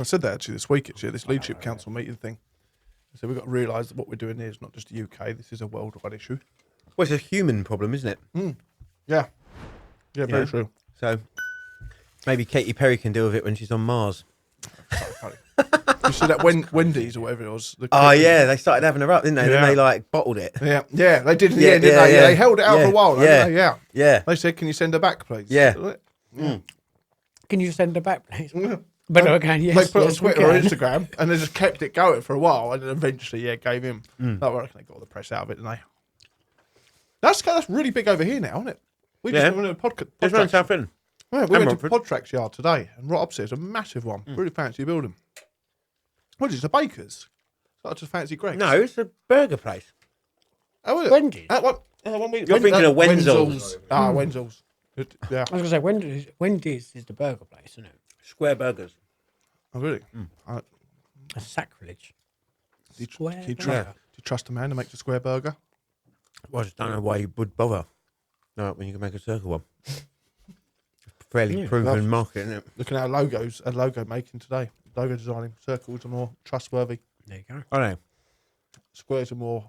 I said that actually this week, actually, this leadership council meeting thing. So we've got to realise that what we're doing here is not just the UK, this is a worldwide issue. Well, it's a human problem, isn't it? Yeah. Yeah, very true. So maybe Katy Perry can deal with it when she's on Mars. You see that Wendy's or whatever it was? Yeah, they started having her up, didn't they? Yeah. Then they like bottled it. Yeah, they did in the end, didn't they? Yeah, they held it out for a while. Didn't they? Yeah. They said, "Can you send her back, please?" Yeah. Can you send her back, please? But again, yes. They put it on yes, Twitter or Instagram, and they just kept it going for a while, and then eventually, gave him. I reckon they got all the press out of it, didn't they? That's really big over here now, isn't it? We just went to a podcast. There's one in South End. Yeah, we went to Podtrack's yard today, and right opposite is a massive one, really fancy building. What is it? A baker's? It's not just fancy Greg's. No, it's a burger place. Oh, is it? Wendy's. You're thinking of Wenzel's. Wenzel's. Yeah. I was going to say, Wendy's is the burger place, isn't it? Square burgers. Oh, really? A sacrilege. Do you trust a man to make a square burger? Well, I just don't know why you would bother. No, when you can make a circle one. Fairly proven market, isn't it? Looking at our logos, a logo making today. Logo designing. Circles are more trustworthy. There you go. I know. Squares are more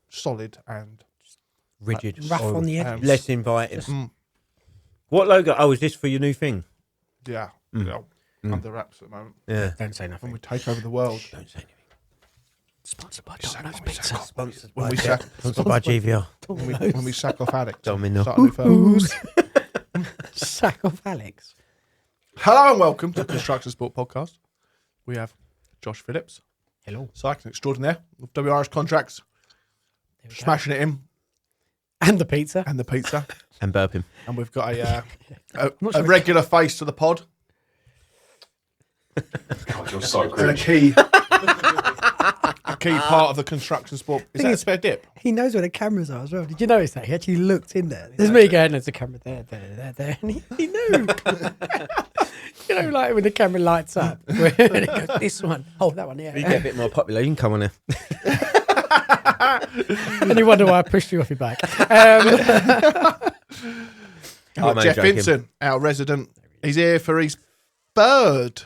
solid and Rigid. Rough on the edges. Less inviting. What logo? Oh, is this for your new thing? yeah, under wraps at the moment. Yeah. Don't say When nothing. we take over the world. Don't say anything. Sponsored by Domino's Pizza. Sponsored When by, we sack, sponsored by GVR. when we sack off addicts. Domino. Start a new firm. Sack of Alex. Hello and welcome to the Construction Sport Podcast. We have Josh Phillips, Hello. cycling extraordinaire with WRS contracts, smashing it in, And the pizza. and the pizza. And burping. And we've got a regular face to the pod. God, you're so And a cringe. key part of the construction sport. Is that a spare dip? He knows where the cameras are as well. Did you notice that? He actually looked in there. There's me going, there's a camera there. And he knew. You know, like when the camera lights up. When it goes, this one. Oh, that one, yeah. You get a bit more popular, you can come on here. And you wonder why I pushed you off your back. Geoff Vincent, our resident. He's here for his third.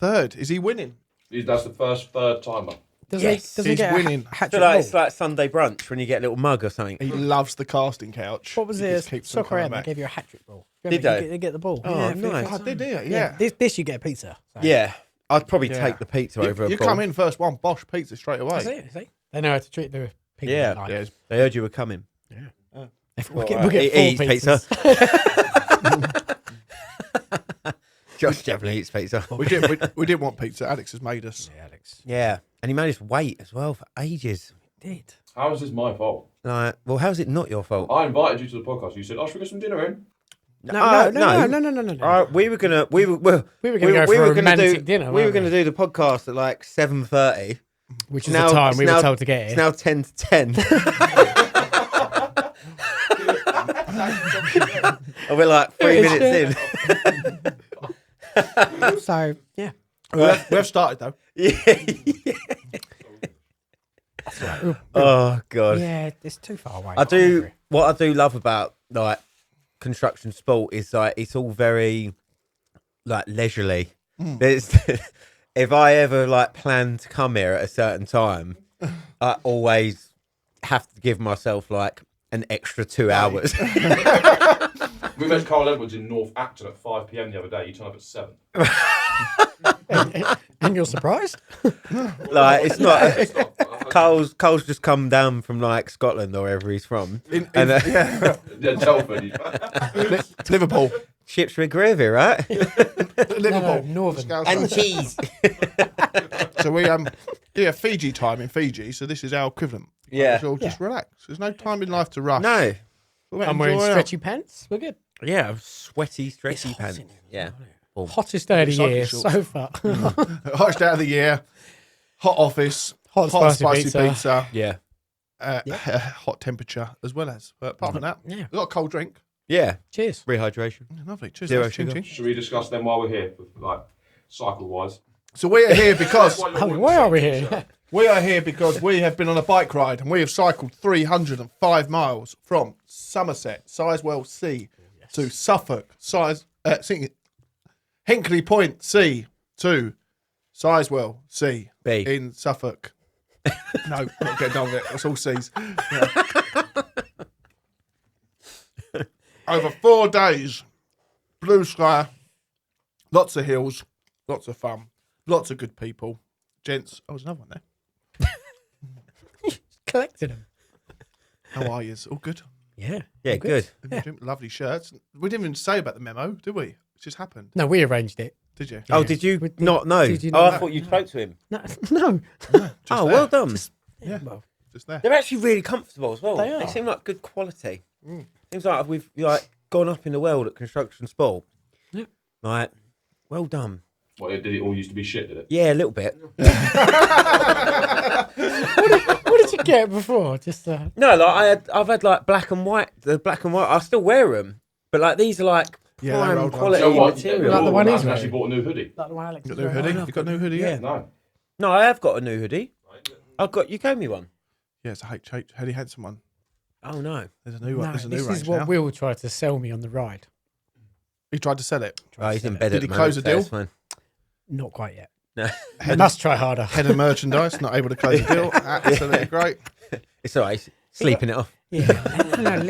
Is he winning? That's the first third timer. Does Yes. he He's get winning. a hat So like, it's like Sunday brunch when you get a little mug or something. He loves the casting couch. What was He it? just keeps them Soccer coming AM, they back. gave you a hat-trick ball. Did they? They get the ball. Oh, yeah, nice. Oh, did he? Yeah. Yeah. This you get a pizza. So. Yeah. I'd probably Yeah. take the pizza over a You bowl. come in first one, bosh, pizza straight away. See? They know how to treat the people. Yeah. Like. Yeah, They heard you were coming. We'll get 4 pizzas. Josh definitely eats pizza. we didn't want pizza. Alex has made us. Yeah, Alex. Yeah. And he made us wait as well for ages. Did. How is this my fault? Like, well, how's it not your fault? I invited you to the podcast. You said, "Oh, should we get some dinner in?" No. We were gonna We were gonna go for a romantic dinner. We were gonna do the podcast at like 7:30, which is the time we were told to get It's here. now 10 to 10, and we're like 3 minutes in. So yeah. We've started though. Yeah. Oh god. Yeah, it's too far away. What I do love about like construction sport is like it's all very like leisurely. If I ever like plan to come here at a certain time, I always have to give myself like an extra 2 hours. We met Carl Edwards in North Acton at 5 p.m. the other day. You turned up at 7. And you're surprised? Like it's not. Cole's just come down from like Scotland or wherever he's from, Yeah, Telford. Liverpool. ships with gravy, right? Liverpool. Northern. And cheese. So we Fiji time in Fiji. So this is our equivalent. Yeah. So just relax. There's no time in life to rush. No. I'm wearing stretchy pants. We're good. Yeah, sweaty, stretchy hot pants. in here, Yeah. Hottest day of the Cycle year shorts. so far. Hottest day of the year. Hot office. Hot spicy pizza. Yeah. Hot temperature as well as. But apart from that, Yeah. we've got a cold drink. Yeah. Cheers. Rehydration. Yeah, lovely. Cheers. Zero lads. Ching, sugar. ching. Should we discuss them while we're here, like cycle-wise? So we are here because Why are we here? we have been on a bike ride and we have cycled 305 miles from Somerset, Sizewell C, to Suffolk, Hinkley Point C, to Sizewell, C, B. in Suffolk. No, not getting on with it. It's all C's. Yeah. Over 4 days, blue sky, lots of hills, lots of fun, lots of good people. Gents, there's another one there. Collected them. How are you? All good? Yeah. Yeah, good. Lovely shirts. We didn't even say about the memo, did we? It just happened. No, we arranged it. Did you? Oh, did you not know? Did you Oh, not I thought you spoke to him. No. Oh, well done. Yeah. Well, Just there. They're actually really comfortable as well. They are. They seem like good quality. Seems like we've gone up in the world at construction sport. Yeah. Like, well done. Well, did it all used to be shit, did it? Yeah, a little bit. what did you get before? Just No, like I've had like black and white. The black and white, I still wear them, but like these are like Yeah, they're prime old ones. quality You know what? material. Like the one he's actually wearing. bought a new hoodie. like the one Alex. You got a new hoodie? You got a new hoodie yet? No. No, I have got a new hoodie. You gave me one. Yeah, it's a Heady Handsome one. Oh no. There's a new one. No, There's a new this range is what now. Will tried to sell me on the ride. He tried to sell it. Oh, he's in bed Did at he the close moment, the deal? so it's fine. Not quite yet. No, I must try harder. Head of merchandise, not able to close the deal. Absolutely great. it's all right. He's sleeping it off. Yeah. No,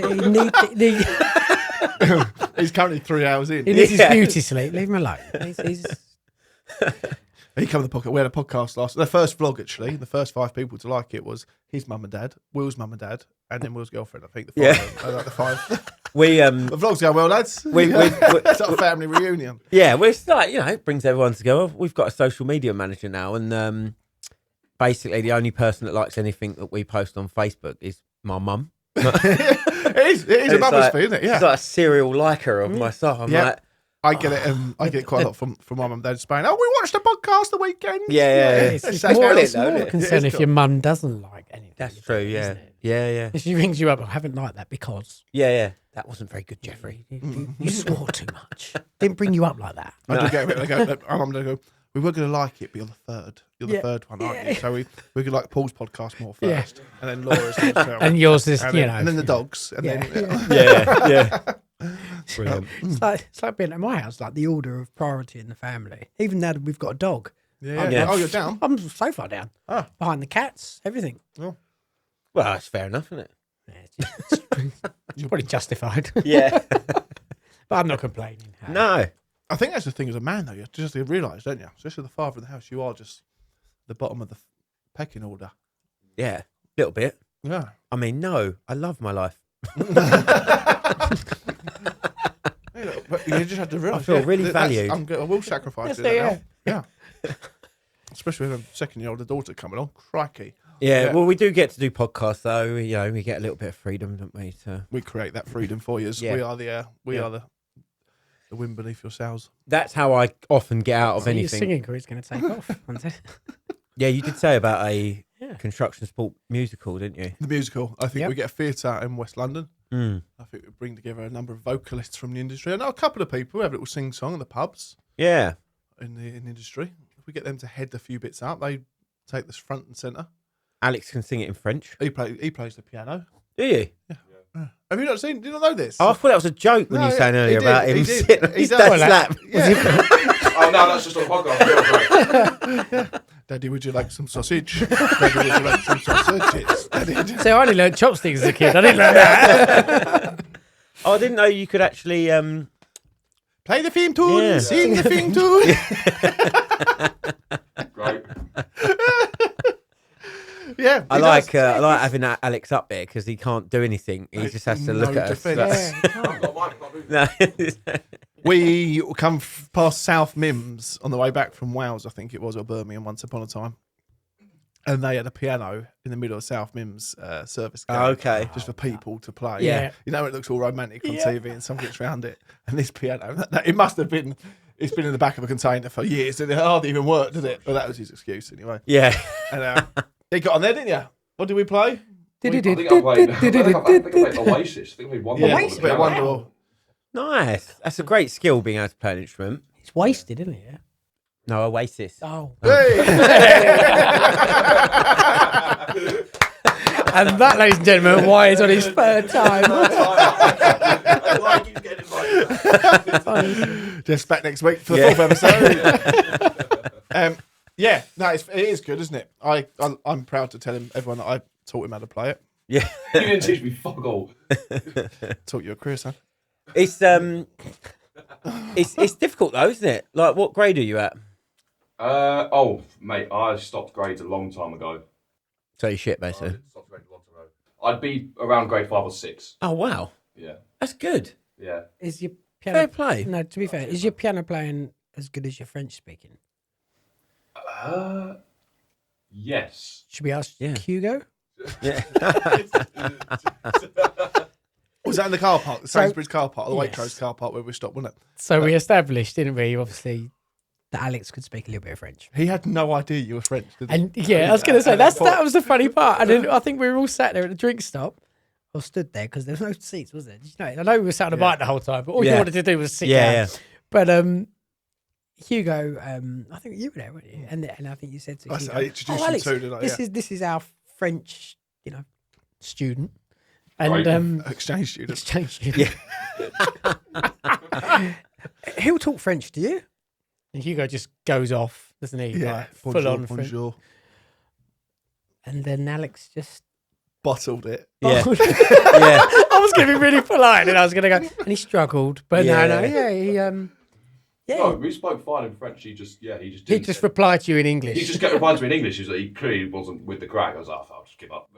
He's currently 3 hours in. he needs his Yeah. beauty sleep. Leave him alone. He's He came on the podcast. We had a podcast the first vlog actually. The first 5 people to like it was his mum and dad, Will's mum and dad, and then Will's girlfriend. I think the 5. Yeah. I like the 5. We The vlog's going well, lads. It's like a family reunion. yeah, well, it's like, it brings everyone together. We've got a social media manager now, and basically the only person that likes anything that we post on Facebook is my mum. It is a It's mother's like- thing, isn't it? Yeah. She's like a serial liker of my stuff. I'm Yeah. like, I get it. I get it quite a lot from my mum and dad in Spain. Oh, we watched the podcast the weekend. Yeah. it's It's more, actually- it's more isn't it? concern It is if your mum doesn't like anything. that's true. Yeah. isn't it? Yeah. If she rings you up, I haven't liked that because Yeah. That wasn't very good, Jeffrey. you swore too much. Didn't bring you up like that. I do get a bit. They go, my mum and dad go, we were going to like it, but you're the third. You're the Yeah. third one, aren't you? So we could like Paul's podcast more Yeah. first, and then Laura's as well. And yours is, and you then, know. and then the dogs, and Yeah. then Yeah. Brilliant. It's like being at my house, like the order of priority in the family. Even now that we've got a dog, Yeah. Oh, you're down. I'm so far down. Ah. Behind the cats, everything. Well, that's fair enough, isn't it? Yeah, it's probably justified. Yeah. But I'm not complaining. No. I think that's the thing as a man, though. You just realise, don't you? Especially the father of the house, you are just the bottom of the pecking order. Yeah. Little bit. Yeah. I mean, no. I love my life. But you just have to realise. I feel really valued. I will sacrifice Yes, it. Yeah. Especially with a 2-year-old daughter coming on. Crikey. Yeah, Yeah. well, we do get to do podcasts, though. We get a little bit of freedom, don't we? We create that freedom for you. Yeah. We are the wind beneath your sails. That's how I often get out of Your anything. singing career's going to take off. Isn't it? Yeah, you did say about a Yeah. construction sport musical, didn't you? The musical. I think Yep. we get a theatre in West London. Mm. I think we bring together a number of vocalists from the industry. I know a couple of people who have a little sing-song in the pubs Yeah. in the industry. If we get them to head a few bits up, they take this front and centre. Alex can sing it in French. He plays the piano. Do you? Have you not seen? Did you not know this? Oh, I thought that was a joke when No, you were saying he earlier did, about him he did. sitting on He his does. dad's Well, lap. Oh, no, that's just on the podcast. Daddy, would you like some sausage? Daddy, would you like some sausages? Daddy, So I only learned chopsticks as a kid. I didn't learn that. Oh, I didn't know you could actually. play the theme tune. Yeah. Sing the theme tune. Great. Yeah, I like having Alex up there because he can't do anything. He just has to No look at us. defence. I've got mine, can't do No. We come past South Mims on the way back from Wales, I think it was, or Birmingham once upon a time. And they had a piano in the middle of South Mims service gate. Okay. Just for people to play. Yeah. You know, it looks all romantic on TV and someone gets round it. And this piano, it must have been, it's been in the back of a container for years and it hardly even worked, did it? But that was his excuse anyway. Yeah. And he got on there, didn't you? What did we play? I think I played Oasis. I think I played one. Oasis? Bit of Wonderwall. Nice. That's a great skill, being able to play an instrument. It's wasted, isn't it? Yeah. No, Oasis. Oh. Hey! And that, ladies and gentlemen, why he's on his third time. Jeff's back next week for the Yeah. fourth episode. Yeah, no, it is good, isn't it? I'm proud to tell everyone that I taught him how to play it. Yeah. You didn't teach me fuck all. Taught you a career, son. It's difficult though, isn't it? Like, what grade are you at? Mate, I stopped grades a long time ago. So you shit, basically. Stopped grades a long time ago. I'd be around grade 5 or 6. Oh wow, Yeah. that's good. Yeah. Is your piano Fair play. No, to be fair, is your piano playing as good as your French speaking? Yes. Should we ask Yeah. Hugo? Yeah. Was that in the car park, the Sainsbury's car park, or the Yes. Waitrose car park where we stopped, wasn't it? So we established, didn't we, obviously, that Alex could speak a little bit of French. He had no idea you were French, did he? And yeah, I was going to say, that was the funny part. And then I think we were all sat there at the drink stop, or stood there, because there was no seats, was there? Did you know? I know we were sat on a bike the whole time, but all you wanted to do was sit down. Yeah. But Hugo, I think you were there, weren't you? And I think you said to Hugo, I introduced him Alex, to, didn't I? this is our French, student. And Exchange student. exchange student. He'll talk French to you. And Hugo just goes off, doesn't he? Yeah, Like, full on French. bonjour. And then Alex just Bottled it. Yeah. Oh. Yeah. I was going to be really polite, and I was going to go, and he struggled, but Yeah. No, we spoke fine in French. He just he didn't just say- replied to you in English. He just replied to me in English. He clearly wasn't with the crack. I was like, I'll just give up.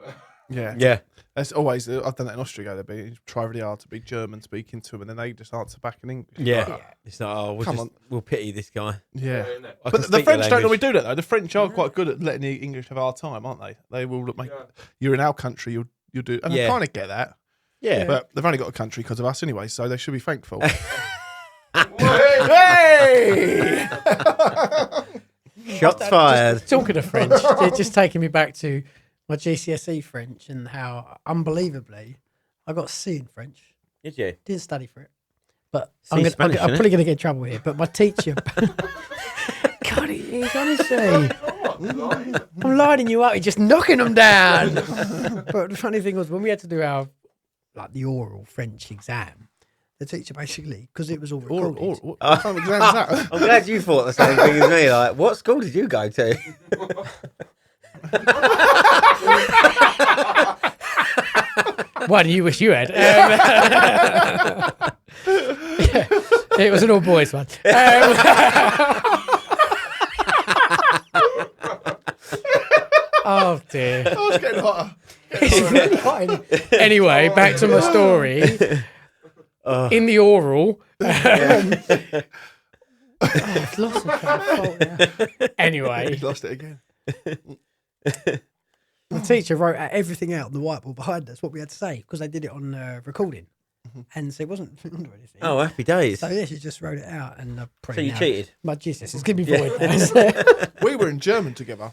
Yeah. Yeah. That's always, I've done that in Austria. They try really hard to be German speaking to them, and then they just answer back in English. Yeah. Like, It's like, Come on. we'll pity this guy. yeah. I can But the speak French your don't normally language. do that, though. The French are quite good at letting the English have our time, aren't they? They will look, make, you're in our country, you'll do. And I Yeah. kind of get that. Yeah. But they've only got a country because of us anyway, so they should be thankful. Hey! Shots fired. Talking of French, it's just taking me back to my GCSE French and how, unbelievably, I got a C in French. Did you? Didn't study for it. But C I'm Spanish, innit? probably going to get in trouble here. But my teacher... God, he's honestly... I'm lining you up. He's just knocking them down. But the funny thing was, when we had to do the oral French exam, the teacher basically, because it was all recorded. What kind of exam is that? I'm glad you thought the same thing as me. Like, what school did you go to? One you wish you had. Yeah, it was an all boys one. Oh dear. Oh, it's getting hotter. It's really hot in- Anyway, back to my story. In the oral. I've lost the train of thought now. Anyway, He lost it again. the teacher wrote everything out on the whiteboard behind us, what we had to say, because they did it on recording. And so it wasn't filmed or anything. Oh, happy days. So yeah, she just wrote it out. And So you cheated? My Jesus, it's going to be void. We were in German together.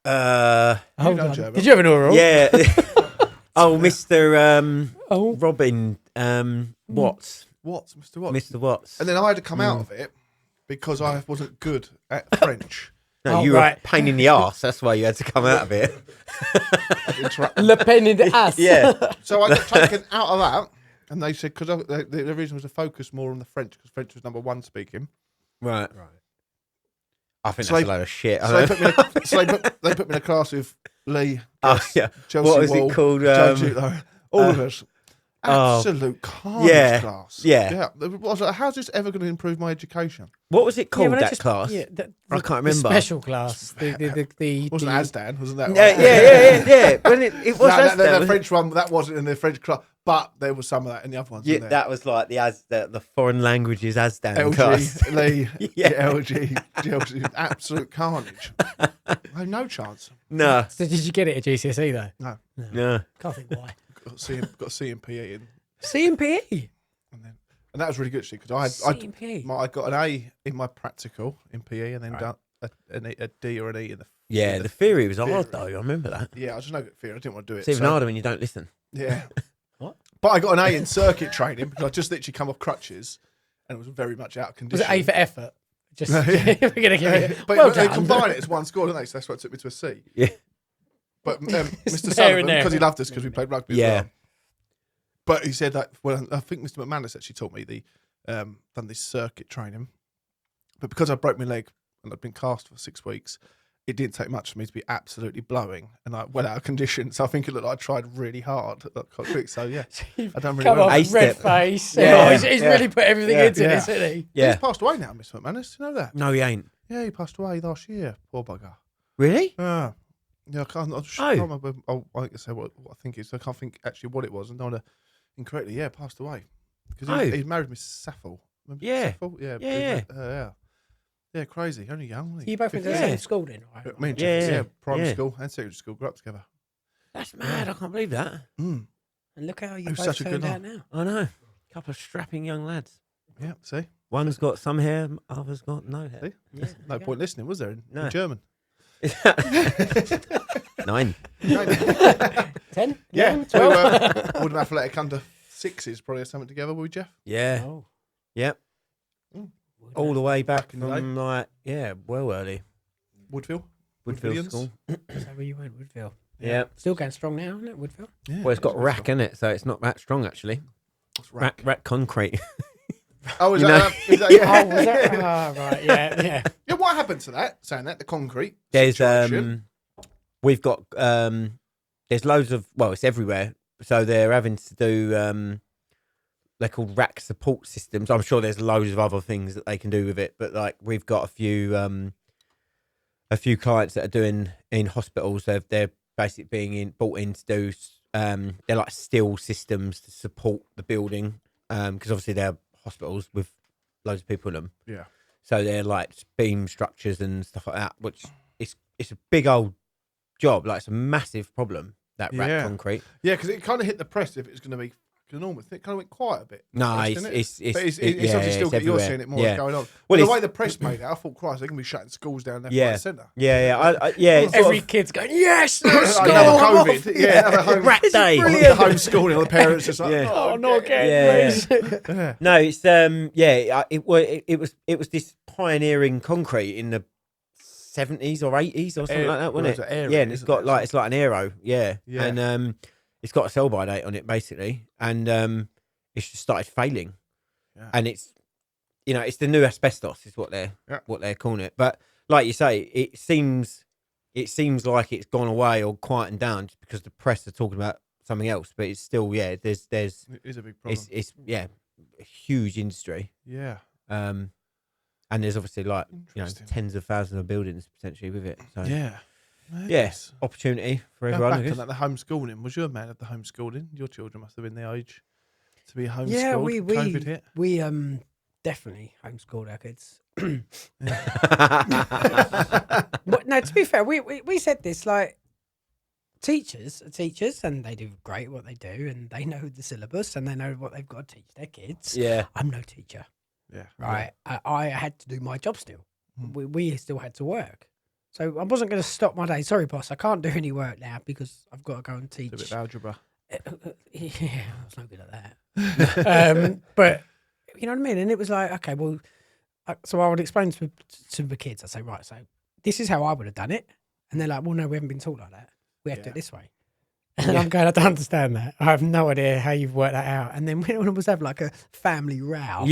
Hold know on. German. Did you have an oral? Yeah. Oh, Mr. Oh. Robin Watts. What, Mr. Watts? Mr. Watts. And then I had to come out of it because I wasn't good at French. No, Oh, you were right. a pain in the arse. That's why you had to come out of it. Le pen in the ass. Yeah. So I got taken out of that, and they said, because the reason was to focus more on the French, because French was number one speaking. Right. I think So that's they- a load of shit. So, they put me in a class with Lee, Oh, yeah. Chelsea What was Wall, it called? Joe Jutlow, all of us. oh. Absolute carnage Yeah, class. yeah. I was like, how's this ever going to improve my education? What was it called, well, that class? Yeah, I can't the remember. special class. The Wasn't Asdan, wasn't that? Yeah. When it was No, Asda, the wasn't it? French one, that wasn't in the French class, but there was some of that in the other ones. Yeah, wasn't there? that was like the foreign languages Asdan class. LG, Lee, Yeah. LG, Chelsea, absolute carnage. I had no chance. No, So did you get it at GCSE though? No, no. Can't think why. got to see in PE, CMPE. and that was really good actually because I CMPE. got an A in my practical in PE, and then done a D or an E in the. Yeah, the theory was hard though. I remember that. Yeah, I just know fear. I didn't want to do it. It's even so- harder when you don't listen. Yeah. What? But I got an A in circuit training because I just literally come off crutches, and it was very much out of Was condition. it A for effort? Just Yeah. we're gonna give you. But Well they done. combine it as one score, don't they? So that's what took me to a C. Yeah. But Mr. there Sullivan, and there. because he loved us because we played rugby Yeah. as well. But he said that, well, I think Mr. McManus actually taught me done this circuit training. But because I broke my leg and I'd been cast for 6 weeks. It didn't take much for me to be absolutely blowing and I went out of condition. So I think it looked like I tried really hard quite quick. So yeah, I done really Come well. on, Aced red it. face. Yeah. He's really put everything into this, isn't he? Yeah. He's passed away now, Mr. McManus. You know that? No, he ain't. Yeah, he passed away last year. Poor bugger. Really? Yeah, I can't remember. I can say what I think it is. I can't think actually what it was. And don't want to incorrectly. Yeah, passed away because he married Miss Saffel. Remember Yeah. Saffel? Yeah. Yeah. Yeah, crazy. Only young. Wasn't he? You both went to the same school then, right? Me and Jeff, Yeah. primary school and secondary school grew up together. That's mad. I can't believe that. Mm. And look how you was both such a turned good out now. I know. A couple of strapping young lads. Yeah, see? One's got some hair, others got no hair. See? Yeah, No point listening, was there, in No. German? 9. 10? Yeah. 11, So 12? Woodham Athletic under 6s probably something together, will we, Jeff? Yeah. Oh. Yep. Mm. All the way back Back in the day. from well early. Woodville? Woodville Woodvillians? School. Is that where you went, Woodville? Yeah. Still going strong now, isn't it, Woodville? Yeah. Well, it's got rack in it, so it's not that strong actually. What's rack? Rack concrete. Oh, is You that? Is that yeah. Oh, was that? Oh, right, yeah. Yeah, what happened to that? Saying that, the concrete. There's situation? we've got there's loads of it's everywhere. So they're having to do they're called rack support systems. I'm sure there's loads of other things that they can do with it, but like we've got a few clients that are doing in hospitals. They're basically being brought in to do they're like steel systems to support the building because obviously they're hospitals with loads of people in them. Yeah. So they're like beam structures and stuff like that, which it's a big old job. Like it's a massive problem, that rack concrete. Yeah, because it kind of hit the press if it was going to be enormous. It kind of went quiet a bit. No, But it's obviously still it's you're everywhere. seeing it more Yeah. going on. Well, Well, the it's- way the press made it, I thought, Christ, they're going to be shutting schools down left, Yeah. right, and centre. It's sort Every of- kid's going, yes, let's Like, go. another I'm off." COVID. Yeah, another home, Rack day. the homeschooling, the parents just like, Yeah. Oh, not again, Yeah. please. yeah. No, it's it was this pioneering concrete in the 70s or 80s or something like that, wasn't it? Aero, Yeah, and it's isn't got it? it's like an aero, yeah. Yeah. And it's got a sell-by date on it basically, and it's just started failing, Yeah. and it's it's the new asbestos is what they're calling it. But like you say, it seems like it's gone away or quietened down just because the press are talking about something else, but it's still there's It is a big problem. it's a huge industry. Yeah. And there's obviously like Interesting. tens of thousands of buildings potentially with it. So Yeah. yes, opportunity for Going everyone. I back guess. on that, the homeschooling. Was you a man of the homeschooling? Your children must have been the age to be homeschooled. Yeah, COVID hit. we definitely homeschooled our kids. But no, to be fair, we said this, like, teachers are teachers and they do great at what they do and they know the syllabus and they know what they've got to teach their kids. Yeah, I'm no teacher, Yeah. right? I had to do my job still. Mm. We still had to work. So I wasn't going to stop my day. Sorry, boss, I can't do any work now because I've got to go and teach. A bit of algebra. Yeah, I was no good at that. But you know what I mean? And it was like, okay, well, so I would explain to the kids. I'd say, right, so this is how I would have done it. And they're like, well, no, we haven't been taught like that. We have to do it this way. And I'm going, I don't understand that. I have no idea how you've worked that out. And then when it was have like a family row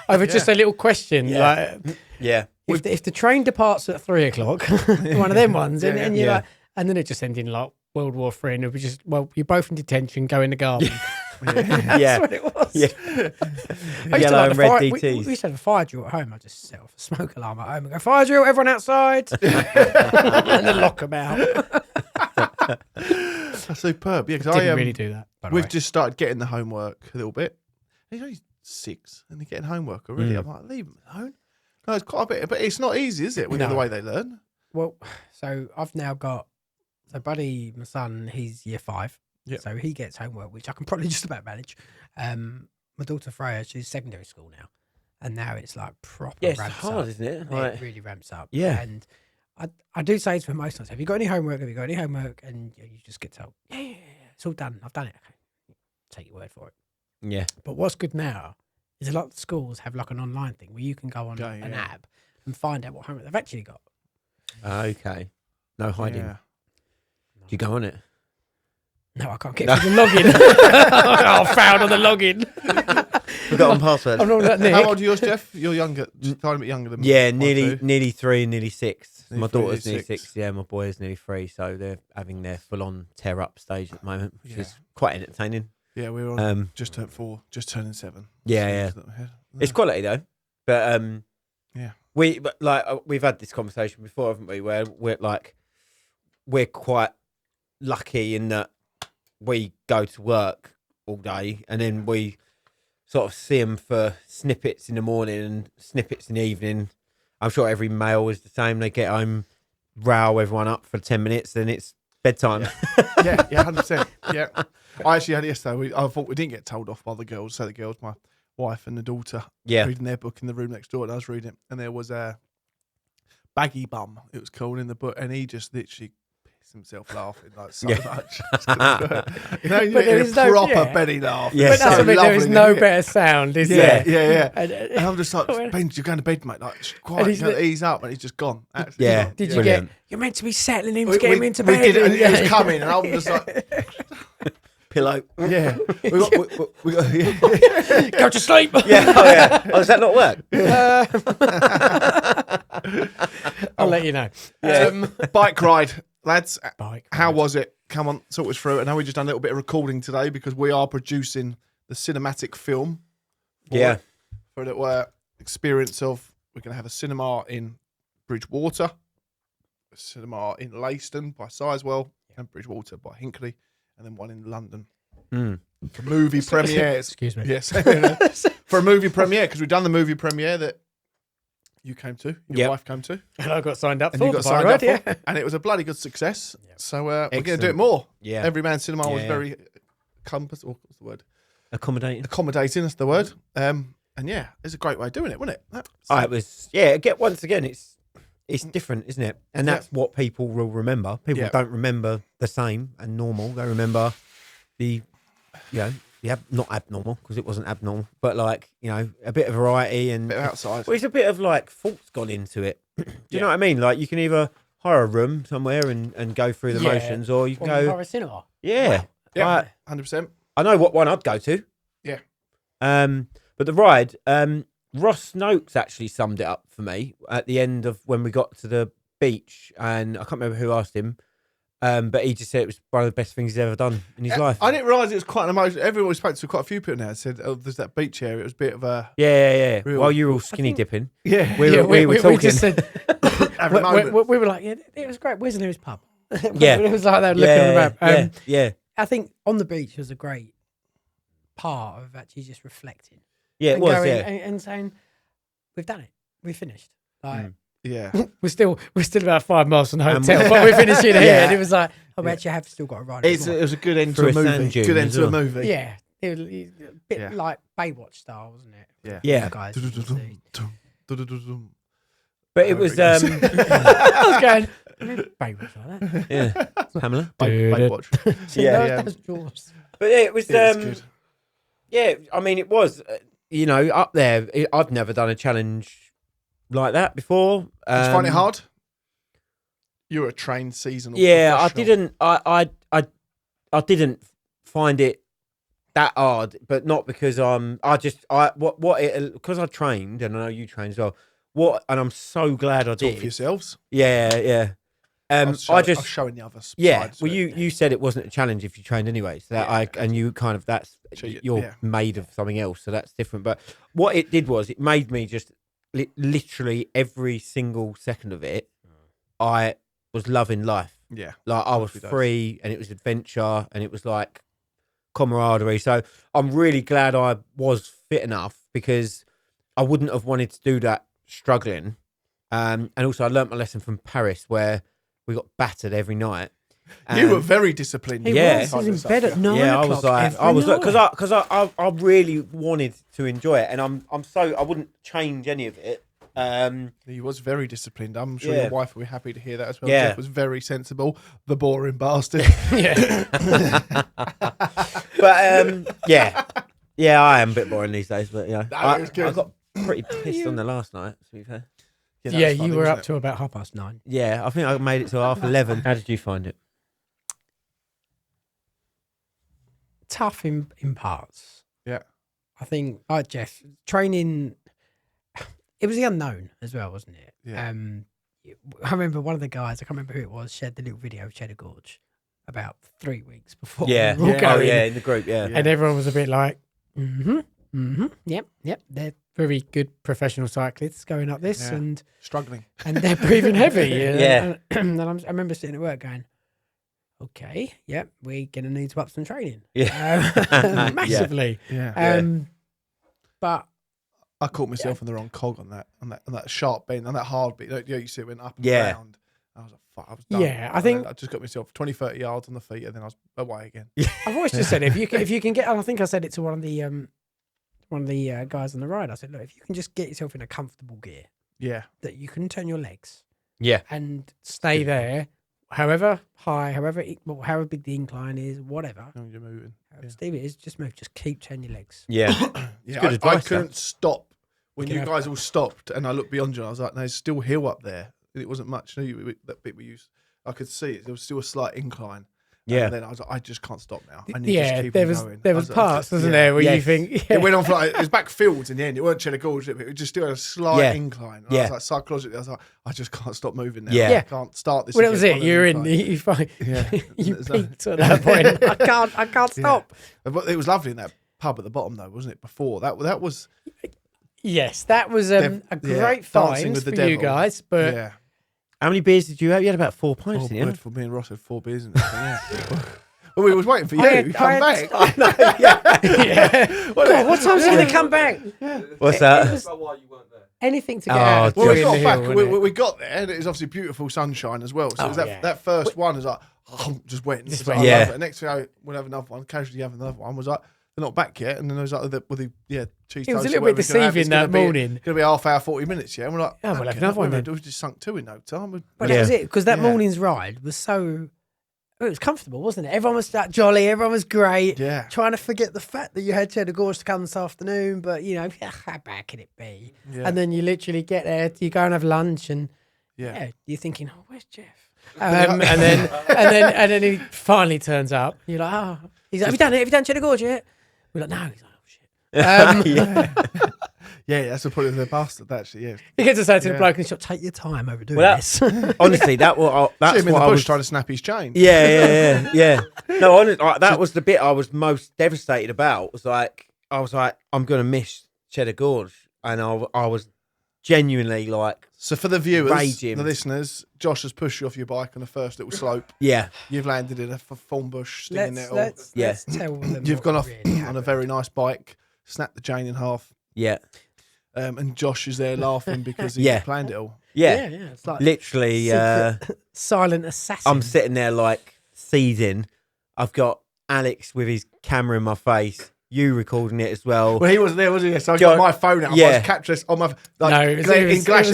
over just a little question, like, yeah. if the train departs at 3:00, one of them ones, and you're Yeah. like, and then it just ended in like World War III, and it was just, well, you're both in detention, go in the garden. That's what it was. Yeah. I used to Yellow like and the red fire, DTs. we used to have a fire drill at home. I just set off a smoke alarm at home and go, fire drill, everyone outside. And then lock them out. That's superb. Yeah, because Didn't really do that. by the We've way. just started getting the homework a little bit. He's only 6 and they're getting homework already. Mm. I'm like, leave them alone. No, it's quite a bit, but it's not easy, is it? With the No. way they learn. Well, so I've now got, so Buddy, my son, he's year 5. Yeah. So he gets homework, which I can probably just about manage. My daughter Freya, she's secondary school now. And now it's like proper Yeah, it's ramps hard, up. isn't it? It Like, really ramps up. Yeah. And I do say to her most times, have you got any homework? Have you got any homework? And you just get told, yeah, it's all done. I've done it. Okay. Take your word for it. yeah. But what's good now is a lot of schools have like an online thing where you can go on Yeah, an yeah. app and find out what homework they've actually got. Okay. No hiding. Yeah. Do you go on it? No, I can't get through the login. Oh, found on the login. Forgotten password. I'm not that Nick. How old are yours, Geoff? You're younger, just a tiny bit younger than Yeah, mine too. nearly 3, nearly 6. Nearly My 3, daughter's nearly nearly 6. 6. Yeah, my boy is nearly 3. So they're having their full-on tear-up stage at the moment, which Yeah. is quite entertaining. Yeah, we were on just turned 4, just turning 7. Yeah, So, yeah. It's quality though, but yeah. we've had this conversation before, haven't we? Where we're quite lucky in that we go to work all day and then we sort of see them for snippets in the morning and snippets in the evening. I'm sure every male is the same. They get home, row everyone up for 10 minutes, then it's bedtime. Yeah, 100%. Yeah. I actually had it yesterday. I thought we didn't get told off by the girls. So the girls, my wife and the daughter, Yeah. reading their book in the room next door, and I was reading it, and there was a Baggy Bum, it was called in the book, and he just literally pissed himself laughing like so much. You know, you But get there a is no- proper yeah. belly laugh. Yeah, But It's that's so a bit, there is lovely, no isn't it? better sound, is Yeah, there? yeah. And, And I'm just like, Ben, you're going to bed, mate. Like, quiet, And he's you know, li- ease up, and he's just gone. Absolutely Yeah. gone. did you Brilliant. get? You're meant to be settling him to get him into we bed. did it, and it was coming, and I'm just like, Pillow. yeah. We got, yeah. Go to sleep. Yeah. Oh yeah. Oh, does that not work? I'll let you know. Bike ride, lads. Bike How ride. was it? Come on, talk us through it. I know we just done a little bit of recording today because we are producing the cinematic film. Yeah. For the experience of, we're going to have a cinema in Bridgewater, a cinema in Leiston by Sizewell, and Bridgewater by Hinkley, and then one in London. For movie premieres. Excuse me. Yes. For a movie premiere, because we've done the movie premiere that you came to, your Yep. wife came to, And I got signed up and for you got the signed bike up ride, for, yeah. and it was a bloody good success. So we're going to do it Excellent. more. Yeah. Every Man Cinema was Yeah. very what's the word? Accommodating. Accommodating, that's the word. And yeah, it's a great way of doing it, wasn't it? It was. Yeah. Once again, it's different, isn't it? And that's what people will remember. People Yeah. don't remember the same and normal. They remember the not abnormal, because it wasn't abnormal, but like, a bit of variety and Bit of outside. Well, it's a bit of like thought's gone into it. Do you know what I mean? Like, you can either hire a room somewhere and go through the Yeah. motions, or you can Or go. a cinema. Yeah. Yeah, Like, 100%. I know what one I'd go to. Yeah. But the ride, Ross Noakes actually summed it up for me at the end of when we got to the beach, and I can't remember who asked him, but he just said it was one of the best things he's ever done in his life. I didn't realise it was quite an emotional. Everyone we spoke to, quite a few people now said, "Oh, there's that beach area." It was a bit of a Yeah. Real- While you were all skinny dipping, yeah. we were talking. We just said, Having a moment. we were like, yeah, it was great. Where's the nearest pub? Yeah. It was like that, looking on the map. yeah. I think on the beach was a great part of actually just reflecting. Yeah, it and was. going Yeah. and saying, we've done it. We finished. Like, Yeah, we're still about 5 miles from the And hotel, but we're finishing here. Yeah. And it was like, we actually have still got to run. it was a good end to Through a a sand movie. dune Good end as to a well. movie. Yeah. It was a bit Yeah. like Baywatch style, wasn't it? Yeah. Yeah. Guys. But it was. I was going, Baywatch like that. Yeah. Pamela. Baywatch. See, Yeah, that yeah. was Jaws. But yeah, it was. It was good. Yeah, I mean, it was. Up there. I've never done a challenge like that before. Did you find it hard? You're a trained seasonal. Yeah, I professional. didn't. I didn't find it that hard, but not because because I trained, and I know you trained as well. And I'm so glad I Talk did. for yourselves. Yeah. I was showing the other Yeah, sides well, to it. you said it wasn't a challenge if you trained anyway. So that Yeah. and you kind of you're Yeah. made of something else, so that's different. But what it did was it made me just literally every single second of it. I was loving life. Yeah. Like, I was He does. free, and it was adventure, and it was like camaraderie. So I'm really glad I was fit enough, because I wouldn't have wanted to do that struggling. And also I learnt my lesson from Paris, where we got battered every night. You were very disciplined. He Yeah. was. He was in bed at 9 Yeah, o'clock. I was every because night. I really wanted to enjoy it, and I wouldn't change any of it. He was very disciplined. I'm sure Yeah. your wife will be happy to hear that as well. Yeah. Geoff was very sensible. The boring bastard. Yeah. But yeah, I am a bit boring these days. But it I was good. got pretty pissed on the last night, to be fair. that Yeah, was funny, you were wasn't up it? to about 9:30. Yeah, I think I made it till 11:30. How did you find it? Tough in parts. Yeah. I think, Jeff, training, it was the unknown as well, wasn't it? Yeah. I remember one of the guys, I can't remember who it was, shared the little video of Cheddar Gorge about 3 weeks before. Yeah. we were all going. in the group. Yeah. And everyone was a bit like, yep. They're very good professional cyclists going up this, Yeah. and Struggling. they're breathing heavy. Yeah. And I remember sitting at work going, okay, yep, we're going to need to up some training. Yeah. Massively. Yeah. But I caught myself on the wrong cog on that sharp bend, on that hard bit. You see it went up and Yeah. round. I was like, fuck, I was done. Yeah, I And think- then I just got myself 20, 30 yards on the feet, and then I was away again. I've always just said, if you can get, and I think I said it to one of the guys on the ride. I said, look, if you can just get yourself in a comfortable gear Yeah. that you can turn your legs Yeah. and stay there, however high, however big the incline is, whatever. Oh, you're moving. How steep it is, just move. Just keep turning your legs. Yeah. Yeah, good I advice, couldn't stop when You you can guys have- all stopped, and I looked beyond you. And I was like, "There's still hill up there. It wasn't much. That bit we used, I could see it. There was still a slight incline. Yeah. And then I was like, I just can't stop now. I need to just keep there on was going. there I was like, parts, wasn't yeah. there, where you Yes. think, It went on for like, it was back fields in the end. It weren't Cheddar Gorge, it just still had a slight Yeah. incline. And Yeah. I was like, psychologically, I was like, I just can't stop moving now. Yeah. I can't start this. well, that was again it. on an You're in. incline. You find Yeah. you There's no- peaked at that point. I can't stop. But it was lovely in that pub at the bottom, though, wasn't it? Before that was Yes, that was Dev- a yeah, great Dancing find with for the you Devil. guys, but yeah. How many beers did you have? You had about 4 pints, Oh, didn't you? good for me and Ross had 4 beers in it. Yeah. Well, we was waiting for you. I had- You come I back. had- yeah. God, what time's he going to come back? What's It that? was why you weren't there. anything to get Oh, out of Well, we doing got the back. hill, We, wasn't it? we got there, and it was obviously beautiful sunshine as well. So it was Oh, that, yeah. that first one is like, just went. Just It's like, went. I Yeah. love it. Next thing we'll have another one. Casually have another one. Was like, they're not back yet. And then there was like cheese It was toast a or little bit whatever it's gonna have. deceiving It's gonna that be- morning. It's going to be half hour, 40 minutes. Yeah. And we're like, Oh, we'll have okay, another one then. We just sunk 2 in no time. But Yeah. that was it, because that Yeah. morning's ride was so. It was comfortable, wasn't it? Everyone was that jolly. Everyone was great. Yeah. Trying to forget the fact that you had Cheddar Gorge to come this afternoon, but how bad can it be? Yeah. And then you literally get there, you go and have lunch, and Yeah. you're thinking, oh, where's Jeff? And then he finally turns up. You're like, oh, he's like, have you done it? Have you done Cheddar Gorge yet? We're like, no. He's like, oh shit. Yeah, that's the point of the bastard, actually. Yeah. He gets to say to the Yeah. bloke in the shop, take your time over doing Well, this. Honestly, that's See him in what the I bush was trying to snap his chain. Yeah. No, honestly, that was the bit I was most devastated about. I was like, I'm gonna miss Cheddar Gorge, and I was genuinely like, So for the viewers, Raging. the listeners, Josh has pushed you off your bike on the first little slope. yeah, You've landed in a thorn bush, stinging nettle. let's Yeah. tell them You've what gone off really on a happened. very nice bike, snapped the chain in half, yeah, and Josh is there laughing because he Yeah. planned it all. yeah. It's like Literally, secret silent assassin. I'm sitting there like seething. I've got Alex with his camera in my face. You recording it as well. Well, he wasn't there, was he? So I John- got my phone out. I Yeah. was capturing this on my. No, it was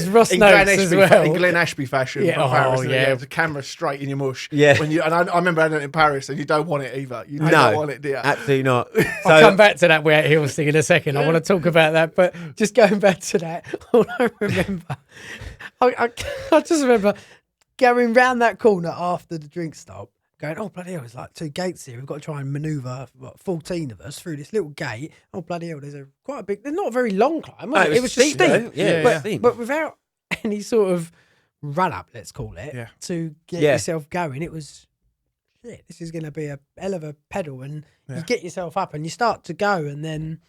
Ross in Notes Glen as Ashby, well. in Glen Ashby fashion. Yeah, from Paris, oh, and yeah. the camera straight in your mush. Yeah. When I remember having it in Paris, and you don't want it either. You No. don't want it, do you? Absolutely not. I'll come So back to that We're at Hills thing in a second. I want to talk about that, but just going back to that, all I remember, I just remember going round that corner after the drink stop, going, oh, bloody hell, there's like 2 gates here. We've got to try and manoeuvre 14 of us through this little gate. Oh, bloody hell, there's quite a big, there's not a very long climb, was No, it? It was just steep. though. Yeah, it was but, steep. but without any sort of run up, let's call it, Yeah. to get Yeah. yourself going, it was, shit, this is going to be a hell of a pedal. And Yeah. you get yourself up and you start to go, and then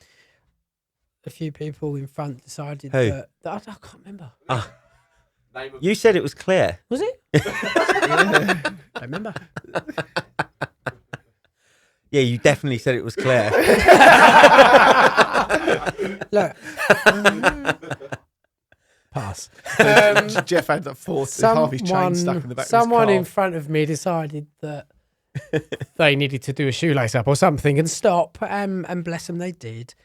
a few people in front decided Who? that I can't remember. Name of you said it was Claire. Was it? I don't remember. Yeah, you definitely said it was Claire. Look. Pass. Jeff had that half his chain stuck in the back Someone of his in car. front of me decided that they needed to do a shoelace up or something and stop. And bless them, they did.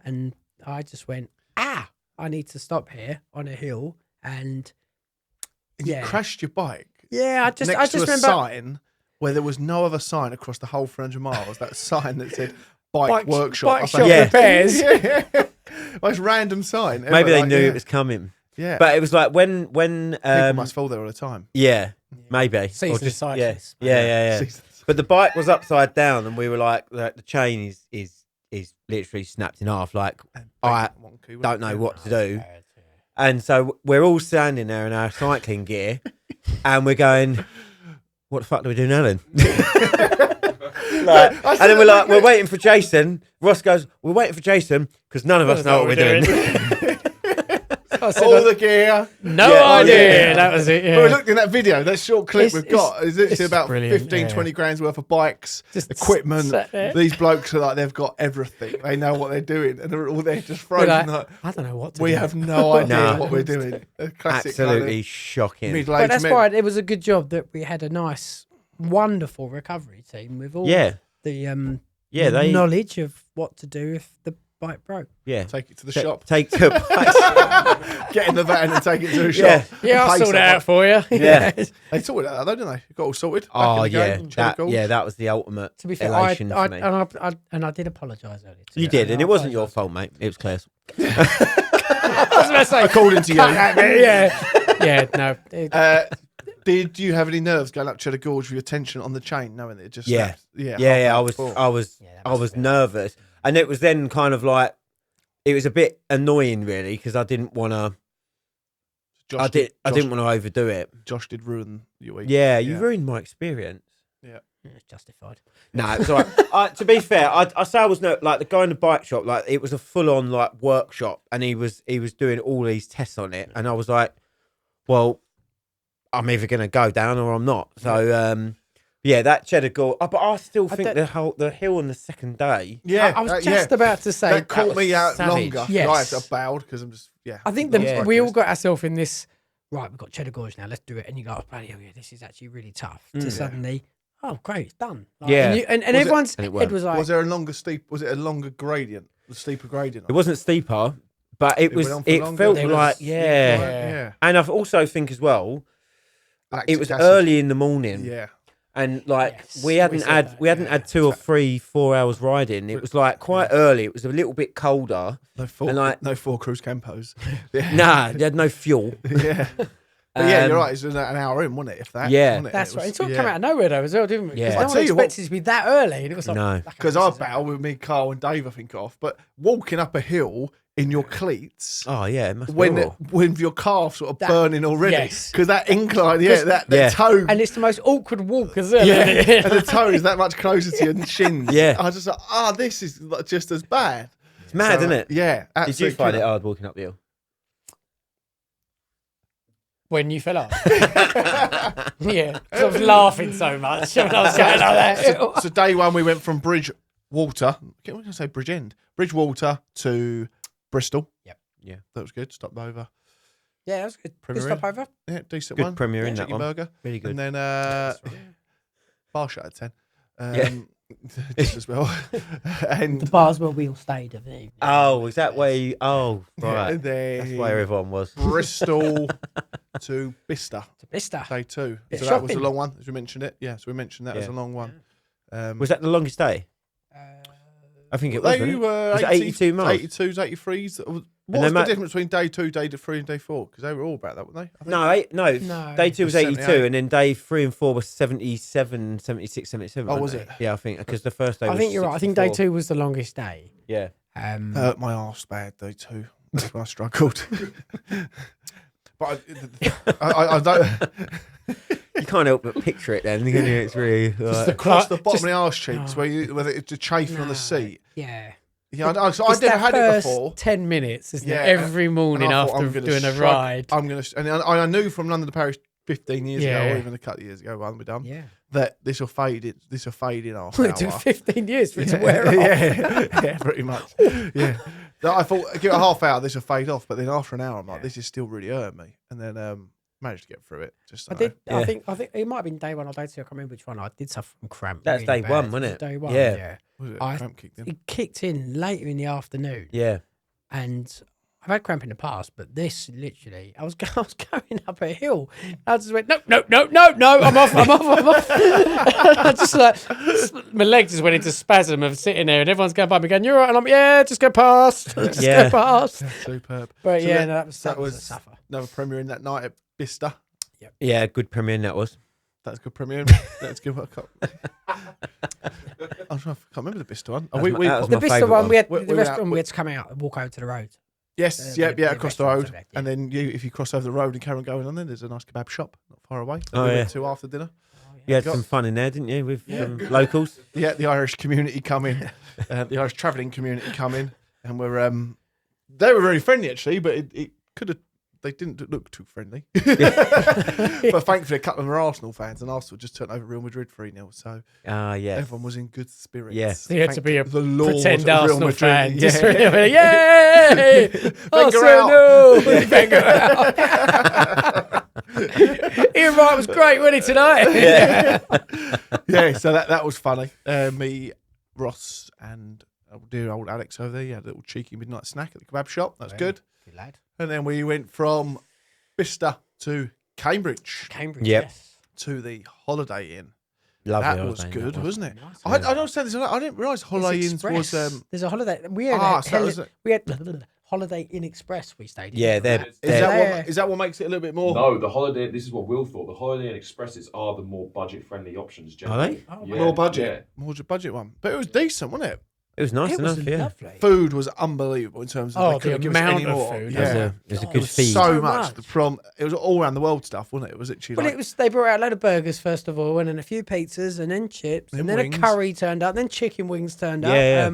And I just went, I need to stop here on a hill. And You crashed your bike yeah, I next just to a remember sign where there was no other sign across the whole 300 miles. That sign that said bike workshop. Bike I shop thought, Yeah. repairs. yeah. Most random sign. ever, Maybe they like, knew yeah. it was coming. Yeah. But it was like when People must fall there all the time. yeah, maybe. Seasoned cyclists. Yeah. But the bike was upside down, and we were like the chain is is literally snapped in half. Like, I Wonky, don't know what to do. Bad, yeah. And so we're all standing there in our cycling gear and we're going, what the fuck do we do now then? Like, and then we're waiting for Jason. Ross goes, we're waiting for Jason because none of us know what we're doing. I said, all the gear. no Yeah, idea. yeah. That was it. Yeah. But we looked in that video, that short clip we've got, is literally it's about brilliant, 15, yeah. 20 grand's worth of bikes, Just equipment. sat there. These blokes are like, they've got everything. They know what they're doing. And they're all there just We're frozen. like, Like, I don't know what to we do. have no idea No. what we're doing. A classic Absolutely shocking. But middle-aged that's men. why it was a good job that we had a nice, wonderful recovery team with all Yeah. the Yeah, they knowledge of what to do if the bike broke. yeah. Take it to the shop. Take to Get in the van and take it to a Yeah. shop. Yeah, I'll Pay sort it someone. out for you. Yeah. They sorted that out, though, didn't they? Got all sorted. Back Oh in the yeah, game, Cheddar Gorge. that was the ultimate To be fair, I elation for me. did apologise earlier. You did, and it wasn't your fault, mate. It was Claire's. I was about to say, According to you. yeah, no. Did you have any nerves going up Cheddar Gorge with your tension on the chain, knowing that it just Yeah. snapped? Yeah, Yeah, half I hour was, before. I was, Yeah, that I must was have been- nervous, and it was then kind of like, it was a bit annoying, really, because I didn't want to. I didn't want to overdo it. Josh did ruin your week. Yeah, you ruined my experience. It's justified. No, it's all right. To be fair, I say I was like the guy in the bike shop. Like it was a full on like workshop, and he was doing all these tests on it, and I was like, well, I'm either going to go down or I'm not. So yeah, that Cheddar Gorge. But I still think the hill on the second day. Yeah, I was just about to say that caught was me out savage. longer. Yes. Right, I bowed because I'm just I think Yeah. we all got ourselves in this. Right, we've got Cheddar Gorge now. Let's do it. And you go, oh, bloody hell, yeah, this is actually really tough. To suddenly, oh, great, it's done. Like, Yeah. and Was it- everyone's and it head worked. was like, Was there a longer steep? Was it a longer gradient? The steeper gradient. It wasn't steeper, but it went was. on for It longer? felt It was- like Yeah. And I also think as well, Lactic it was acid. early in the morning. Yeah. And like Yes, we we hadn't said had that, we hadn't had 2 or 3, 4 hours riding. It was like quite early. It was a little bit colder. No four, And like- no four cruise campos. Yeah. Nah, you had no fuel. Yeah. But yeah, you're Um, right. It's an hour in, wasn't it? If that. Yeah. wasn't it? that's It right. was- It sort of came out of nowhere though as well, didn't we? Yeah. Because I no one tell you what- expected it to be that early. And it was like, No. Because I battle with me, Carl, and Dave, I think off. But walking up a hill in your cleats. Oh yeah, it must be When horrible. when your calf sort of That- burning already, yes. because that incline, that Yeah. toe, And it's the most awkward walk as well. yeah, isn't it? and the toe is that much closer to your shins. Yeah. I was just like, this is like just as bad. It's mad, isn't it? Yeah, Did absolutely. you find it hard walking up the hill? When you fell off. Yeah. 'Cause I was laughing so much when I was going like that. So day one, we went from Bridgewater. What did I say? Bridgend. Bridgewater to Bristol. Yep. Yeah. That was good. Stopped over. Yeah, that was good. Good Premier stop over. Yeah, decent Good one. premiere in that Chicken one. burger. Really good. And then bar shut at 10. Yeah. Just as well. And The bars where we all stayed of the evening. Oh, is that where you? Oh, right. and then That's where everyone was. Bristol to Bicester. To Bicester. Day 2. Bit So that was a shopping. long one, as we mentioned it. Yeah, so we mentioned that as Yeah. a long one. Was that the longest day? I think it was. They Wasn't it? were Was it 82 miles? 82s, 83s. What they was the ma- difference between day 2, day 3, and day 4? Because they were all about that, weren't they? I think. No, No. Day 2 was It was 82, 78. and then day 3 and 4 was 77, 76, 77. Oh, weren't was they? it? Yeah, I think because the first day. I was think you're right. I think day 64. 2 was the longest day. Yeah. Hurt my arse bad, day 2. That's when I struggled. But I don't. You can't help but picture it then, can you? It's really. Just like- across the bottom just- of the arse cheeks, where it's a chafing on the seat. Yeah. Yeah, I'd It's never that had it first before. 10 minutes, isn't Yeah, it? Every morning And I thought, after I'm gonna doing a struggle. ride. I'm gonna, and I knew from London to Paris 15 years ago, Yeah. or even a couple of years ago, when we're done, Yeah. that this will fade in half Well, an it took hour. 15 years for it to wear off. Yeah, pretty much. Yeah, I thought give it a half hour, this will fade off, but then after an hour, I'm like, this is still really hurting me, and then managed to get through it. Just I so did. Yeah. I think it might have been day 1 or day 2. I can't remember which one. I did suffer from cramp. That's really day bad. 1, wasn't it? Day 1. Yeah. Yeah. Was it? I- Cramp kicked in. It kicked in later in the afternoon, Yeah. and I've had cramp in the past, but this literally, I was going up a hill. I just went, no, I'm off. I just like, my legs just went into spasm of sitting there, and everyone's going by me going, you're right, and I'm, yeah, just go past, just Yeah. go past. Superb. But So yeah, that- no, that was that a was suffer. another premiere in that night at Bicester. Yeah, good premiere that was. That's good premium. That's good. I can't remember the Bicester one. That was The my Bicester favourite one, we had We- the we restaurant. were- We had to come out and walk over to the road. Yes, The across the road. restaurants, And then if you cross over the road and carry on going on, then there's a nice kebab shop not far away. That Oh, we yeah. went to after dinner. You had Got- some fun in there, didn't you, with locals? Yeah, the Irish community come in, the Irish travelling community come in, and they were very friendly actually, but it could have. They didn't look too friendly. But thankfully, a couple of them are Arsenal fans, and Arsenal just turned over Real Madrid 3-0. So Yes. everyone was in good spirits. Yeah. So you had to Thank be a the Lord pretend of Real Arsenal Madrid. fan. Yeah. Just really, yay! Wenger Arsenal! Wenger out. Ian Wright was great, wasn't he, tonight? Yeah, so that was funny. Me, Ross, and dear old Alex over there. Yeah, a little cheeky midnight snack at the kebab shop. That's good. Good lad. And then we went from Bicester to Cambridge Cambridge, Yep. yes. to the Holiday Inn. Lovely. That was good, wasn't it? Nice. I don't understand this. I didn't realise Holiday It's Inns was. Express. There's a holiday. We had, so that was we had Holiday Inn Express. We stayed in. Yeah, they're is that what makes it a little bit more? No, the holiday. This is what Will thought. The Holiday Inn Expresses are the more budget-friendly options. Are Generally. they? Oh, Yeah, More budget, yeah. more budget one, but it was decent, wasn't it? It was nice It was enough, yeah. lovely. Food was unbelievable in terms of Oh, they couldn't the give us amount any of more. food. It was Yeah, a, it was a God, good it was feed. so So much much. from it was all around the world stuff, wasn't it? It was literally Well, like it was. They brought out a load of burgers first of all, and then a few pizzas, and then chips, Then and then wings. a curry turned up, then chicken wings turned up. Yeah,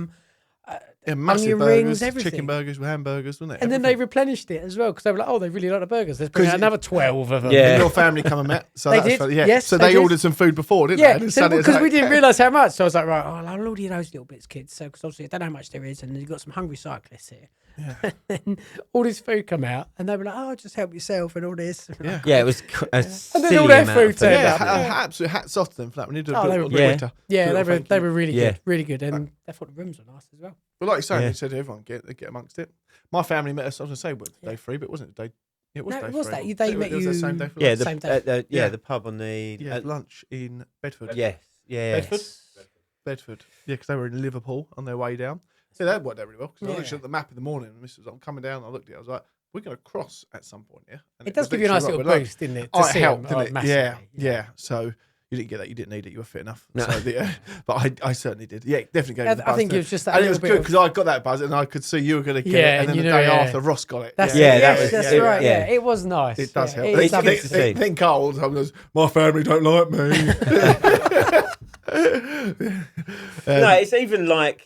massive onion burgers, rings, everything. chicken burgers, hamburgers, wasn't it? And then they replenished it as well because they were like, "Oh, they really like the burgers. Let's bring 'Cause out another 12 of them." Yeah. And your family come and met, so They that was did, funny. Yeah. yes, so they they did. ordered some food before, didn't Yeah, they? And Sunday was because like- we didn't realise how much. So I was like, right, I'll order you those little bits, kids. So because obviously I don't know how much there is, and you've got some hungry cyclists here. Yeah. And then all this food come out, and they were like, "Oh, just help yourself and all this." Yeah. Yeah, it was a And silly then all their amount food of food. turned Yeah, up. absolutely hats off to them for that. We need to Oh, do they a were- bit Yeah. later. Yeah, Do a they little were thank they you. were really Yeah. good, really good, and I thought the rooms were nice as well. But like you say, Yeah. they said everyone get amongst it. My family met us. I was going to say day 3, but wasn't it day? It was No, day it was 3. that. They met It was you. the same day for Yeah, lunch. the, Same day. yeah, Yeah. the pub on the... Yeah, lunch in Bedford. yes, yeah. Bedford? Bedford. Yeah, because they were in Liverpool on their way down. So that worked out really well. Because I looked Yeah. at the map in the morning and Mrs. I'm coming down. I looked at it. I was like, we're going to cross at some point, yeah? And It does was give you a nice literally little right, we're like, boost, didn't it? Oh, it see helped, them. didn't it? Massively, Yeah. So you didn't get that. You didn't need it. You were fit enough. No. So but I certainly did. Yeah, definitely gave me the I buzz. think it then. was just that. And it little was bit good of- because I got that buzz and I could see you were going to get Yeah, it. And then and the you know, day yeah. after, Ross got it. That's Yeah, it. that Yes, was- that's yeah. right. Yeah. Yeah, it was nice. It does Yeah, help. it But is It's good to see. then Carl goes, my family don't like me. No, it's even like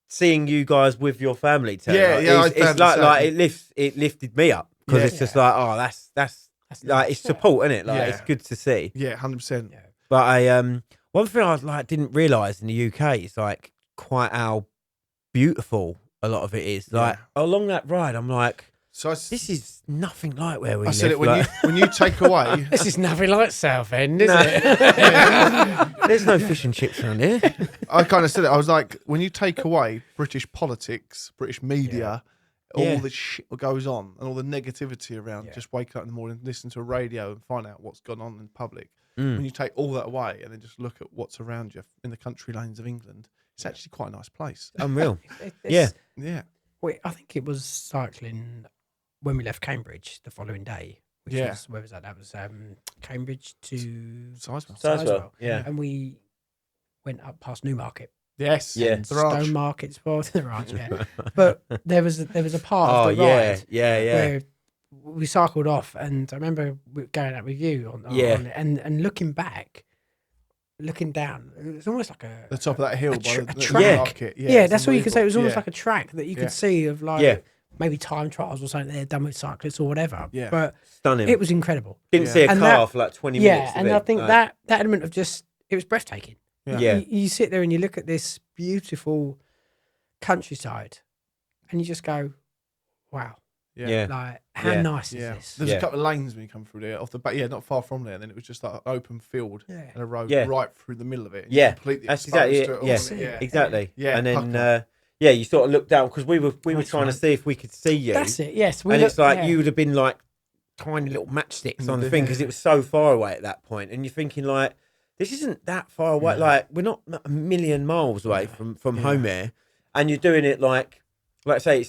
seeing you guys with your family. Too. Yeah, like, yeah, I It's found the like same. it lifted me up because Yeah. it's just like, oh, that's That's like nice. it's support, isn't it? Like Yeah. it's good to see. Yeah, 100%. Yeah. But one thing I like didn't realise in the UK is like quite how beautiful a lot of it is. Like along that ride, I'm like, So this is nothing like where we I live. said it when like, you take away. This is nothing like Southend, is No. it? there's no fish and chips around here. I kind of said it. I was like, when you take away British politics, British media, all Yeah. the shit that goes on and all the negativity around just waking up in the morning, listen to a radio and find out what's gone on in public. Mm. When you take all that away and then just look at what's around you in the country lanes of England, it's actually quite a nice place. Unreal. It's- Yeah. Wait, I think it was cycling when we left Cambridge the following day. Which Yeah. was, where was that? That was Cambridge to Sizewell. Sizewell, yeah. And we went up past Newmarket. Yes. Yeah. The ranch. Stone Market's well, the ranch, yeah. But there was a part Oh of the yeah, ride yeah. where we cycled off, and I remember going out with you on Yeah. it, and looking back, looking down, it was almost like The top of that hill a by the track. market. Yeah, that's what you could say. It was unbelievable. almost like a track that you Yeah. could see of like Yeah. maybe time trials or something they're done with cyclists or whatever. Yeah. But Stunning. it was incredible. Didn't Yeah. see a And car that- for like 20 Yeah, minutes. and did I it? think Like, that element of just it was breathtaking. Yeah. You sit there and you look at this beautiful countryside, and you just go, "Wow, Yeah. like how Yeah. nice Yeah. is this?" There's Yeah. a couple of lanes when you come through there off the back. Yeah, not far from there. And then it was just like an open field Yeah. and a road Yeah. right through the middle of it. and Yeah. you're completely That's exposed exactly to it. it all. Yeah. Yeah. Exactly. Yeah, And then pucker. you sort of looked down because we were Nice trying to one. see if we could see you. That's it. Yes, And it's like yeah. you would have been like tiny little matchsticks on the Yeah. thing because it was so far away at that point, and you're thinking like, this isn't that far away. Like we're not a million miles away from home here, and you're doing it like I say,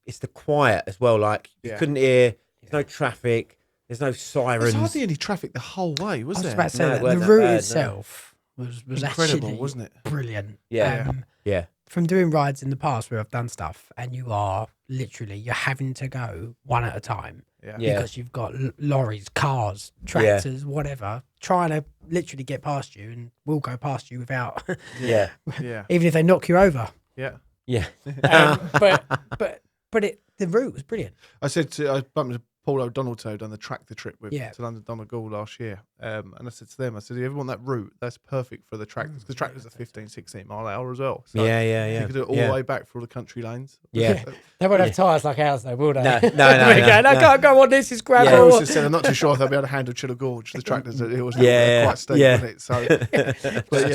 it's the quiet as well. Like you Yeah. couldn't hear. There's no traffic. There's no There's sirens. hardly any traffic the whole way, I was was there? about to say No, it that. weren't The that route bad, no. itself was Incredible, actually wasn't it? brilliant. Yeah. Um, from doing rides in the past where I've done stuff, and you're having to go one at a time Yeah. Yeah. because you've got lorries, cars, tractors, whatever, trying to literally get past you, and will go past you without, Yeah. Yeah. even if they knock you over. Yeah. Yeah. But the route was brilliant. I bumped into Paul O'Donnell done the tractor trip with Yeah. to London Donegal last year. And I said to them, if you ever want that route, that's perfect for the tractors. Because tractors are 15, 16 mile an hour as well. So Yeah. you can do it all the way back for all the country lanes. Yeah. They won't have tyres like ours, though, will they? No, They go, no. I can't go on this. It's I gravel. also said I'm not too sure if they'll be able to handle Cheddar Gorge. The tractors, it was Yeah, quite steep, yeah. wasn't it? So, but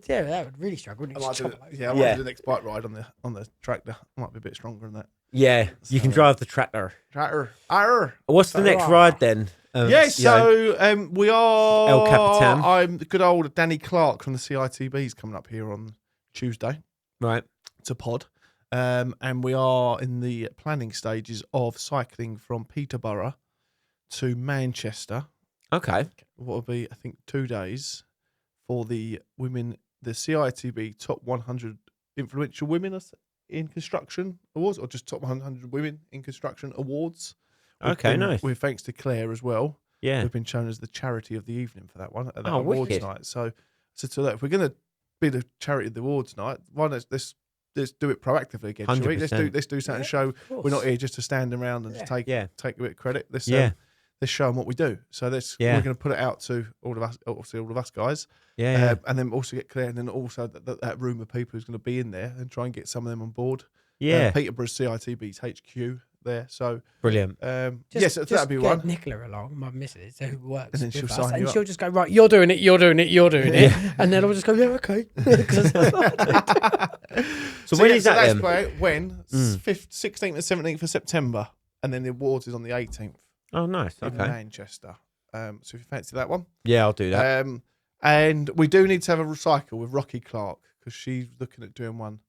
yeah. That would really struggle. Wouldn't I it? might Just do, chop it over. I might do the next bike ride on the tractor. Might be a bit stronger than that. Yeah. You can drive the tractor. Tractor. Arr. What's the next ride then? Yeah, so we are. El Capitan. I'm good old Danny Clark from the CITB's coming up here on Tuesday Right. to pod. And we are in the planning stages of cycling from Peterborough to Manchester. Okay. What will be, I think, 2 days for the CITB Top 100 Influential Women in Construction Awards, or just Top 100 Women in Construction Awards. Okay, nice. With thanks to Claire as well. Yeah. We've been chosen as the charity of the evening for that one at that Oh, awards wicked. night. So look, if we're going to be the charity of the awards night, why not let's do it proactively again, shall we? 100%. Let's do something. Show we're not here just to stand around and just take a bit of credit. Let's show them what we do. So we're going to put it out to all of us, obviously all of us guys. Yeah. And then also get Claire, and then also that room of people who's going to be in there, and try and get some of them on board. Yeah. Peterborough CITB's HQ there. So Brilliant. yes, that'd be get one. Nicola along, my missus, who works And then with she'll us, sign and you up. she'll just go, right, you're doing it, and then I'll just go, yeah, okay. So when is that that's then? when 16th and 17th of September, and then the awards is on the 18th Oh, nice. in Okay. Manchester. So if you fancy that one, Yeah, I'll do that. and we do need to have a recycle with Rocky Clark, because she's looking at doing one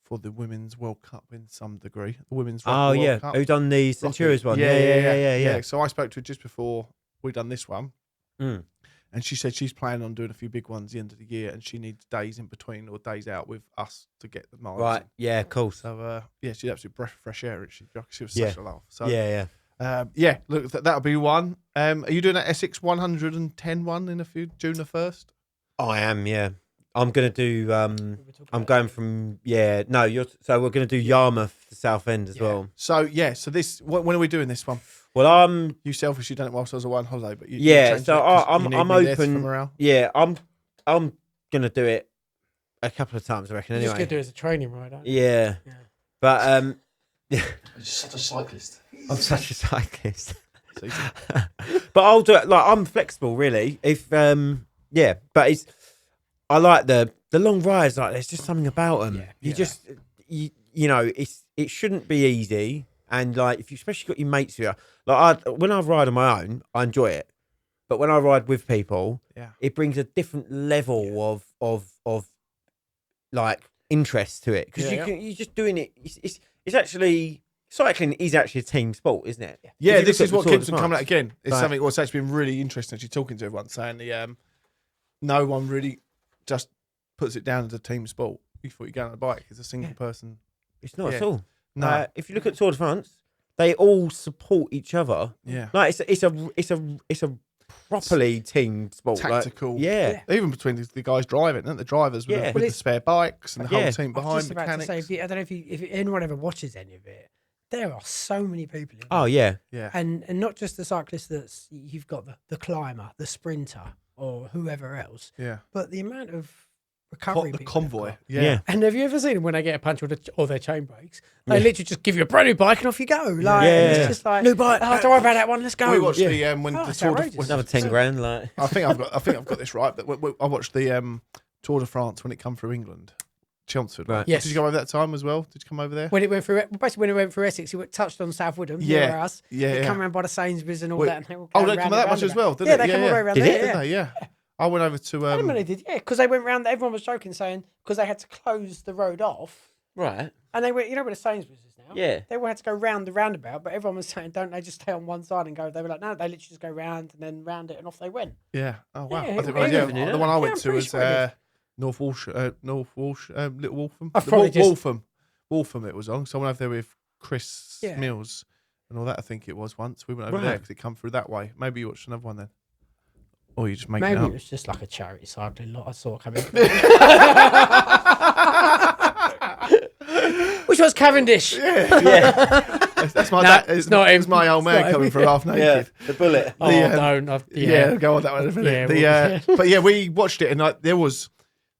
for the Women's World Cup in some degree. The Women's Oh, Rugby yeah. World Cup. Who done the Centurions one? Yeah. So I spoke to her just before we done this one. Mm. And she said she's planning on doing a few big ones at the end of the year, and she needs days in between or days out with us to get the miles. Right. Yeah, cool. So yeah, she's absolute breath of fresh air. She was Yeah. such a laugh. So Yeah. yeah. Look, that'll be one. Are you doing that Essex 110 one in June the 1st? I am, yeah. I'm going to do, I'm going from, so we're going to do Yarmouth to Southend as well. So yeah, so this when are we doing this one? Well, You selfishly done it whilst I was away on holiday, but you Yeah, changed so it 'cause I'm you need me there for open. morale. Yeah, I'm going to do it a couple of times, I reckon, You're just going anyway. to do it as a training ride, aren't you? Yeah. Yeah. But, You're such a cyclist. I'm such a cyclist. So you said- But I'll do it, like, I'm flexible, really. If, but I like the long rides, like, there's just something about them. Yeah. You know, it shouldn't be easy. And, like, if you especially got your mates here, like, when I ride on my own, I enjoy it. But when I ride with people, it brings a different level of like interest to it, because you're just doing it. It's actually, cycling is actually a team sport, isn't it? Yeah, If you this look is at what the Tour keeps de them coming out France. again. It's Right. something what's actually been really interesting. Actually, talking to everyone, saying no one really just puts it down as a team sport. You thought you're going on a bike, it's a single person. It's not at Yeah. all. No, If you look at Tour de France, they all support each other. yeah, Like it's a properly team sport. like- tactical. yeah. Even between the guys driving, and the drivers with, Yeah. with Well, the it's- spare bikes and the Yeah. whole team I was behind just about to mechanics. say, I don't know if anyone ever watches any of it. There are so many people involved. Oh yeah. Yeah, And not just the cyclist that's you've got the climber, the sprinter, or whoever else, yeah. but the amount of recovery The people they've convoy. got. Yeah. And have you ever seen them when they get a punch or their chain breaks? They literally just give you a brand new bike and off you go. Like Yeah. it's just like New bike. Oh, don't worry about that one. Let's go. We watched Yeah. the when Oh, the it's Tour de outrageous. Another 10 grand. Like I think I've got this right, but I watched the Tour de France when it come through England, Chelmsford. Right. Yes. Did you go over that time as well? Did you come over there? When it went through, basically when it went through Essex, it touched on South Woodham. Yeah. Near us. Yeah, It yeah. come around by the Sainsbury's and all Wait. that. And they all Oh, came they round come and that much round as about. well, didn't Yeah, it? they come all the way around Did there. it? Didn't they? Yeah. I went over to I don't know they did, yeah, because they went round. Everyone was joking, saying because they had to close the road off right. And they were, you know where the Sainsbury's is now? Yeah. They all had to go round the roundabout, but everyone was saying, don't they just stay on one side and go? They were like, no, they literally just go round and then round it and off they went. Yeah. Oh wow. Yeah, I didn't yeah, realise, yeah. the one I Yeah, went I'm to pretty was sure it North Walsh, Little Waltham. I've probably just- Waltham. It was on. So I went over there with Chris Yeah. Mills and all that. I think it was once we went over there Right. because it come through that way. Maybe you watched another one then, or you just make Maybe it it up. was just like a charity cycling lot I saw coming. Which was Cavendish. Yeah. That's my No, dad. it's not him. It's my old It's not man coming him. through half Yeah. naked. The bullet. Oh, The, don't. Yeah, go on that one. But yeah, we watched it and like there was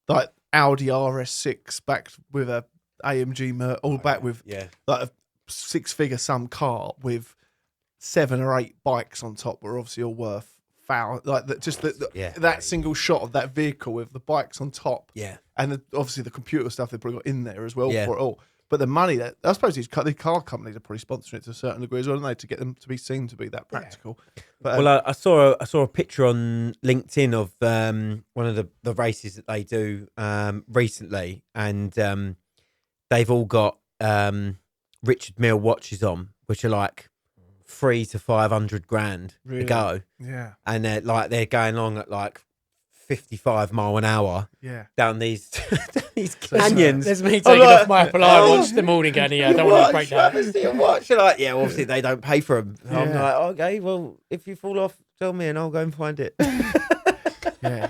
like Audi RS6 backed with a AMG all back with Yeah. like a 6-figure sum car with 7 or 8 bikes on top were obviously all worth like Yeah. that single shot of that vehicle with the bikes on top Yeah. and obviously the computer stuff they probably got in there as well Yeah. for it all. But the money that I suppose the car companies are probably sponsoring it to a certain degree as well, don't they, to get them to be seen to be that practical. But Well, I saw a picture on LinkedIn of one of the races that they do recently, and they've all got Richard Mille watches on, which are like 300 to 500 grand Really? a go, yeah, and they're going along at like 55 mile an hour yeah. down these canyons. There's me I'm taking like, off my Apple Watch the morning going, yeah, I don't want to break that. Watch. You're like, yeah, obviously they don't pay for them. I'm Yeah. like, okay, well, if you fall off, tell me and I'll go and find it. Yeah,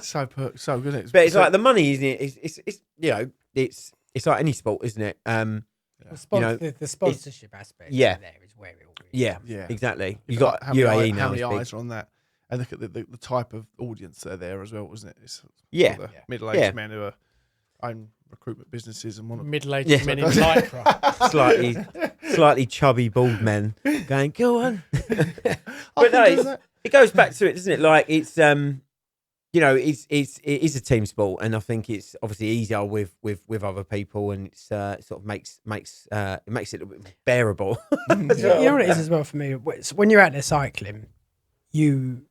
so good. But it's like the money, isn't it? It's you know, it's like any sport, isn't it? The sponsorship aspect yeah. there is where it all is. Yeah, Yeah. exactly. You It's got like how many UAE eye- now. How many is big. eyes are on that? And look at the type of audience that are there as well, wasn't it? It's Yeah. all the middle-aged Yeah. men who are own recruitment businesses and want to. Middle-aged Yeah. men in lycra. slightly chubby bald men going, go on. I But no, can do that. it goes back to it, doesn't it? Like it's you know, it is a team sport, and I think it's obviously easier with other people, and it's it sort of makes it a little bit bearable. You know what it is as well for me? When you're out there cycling, you,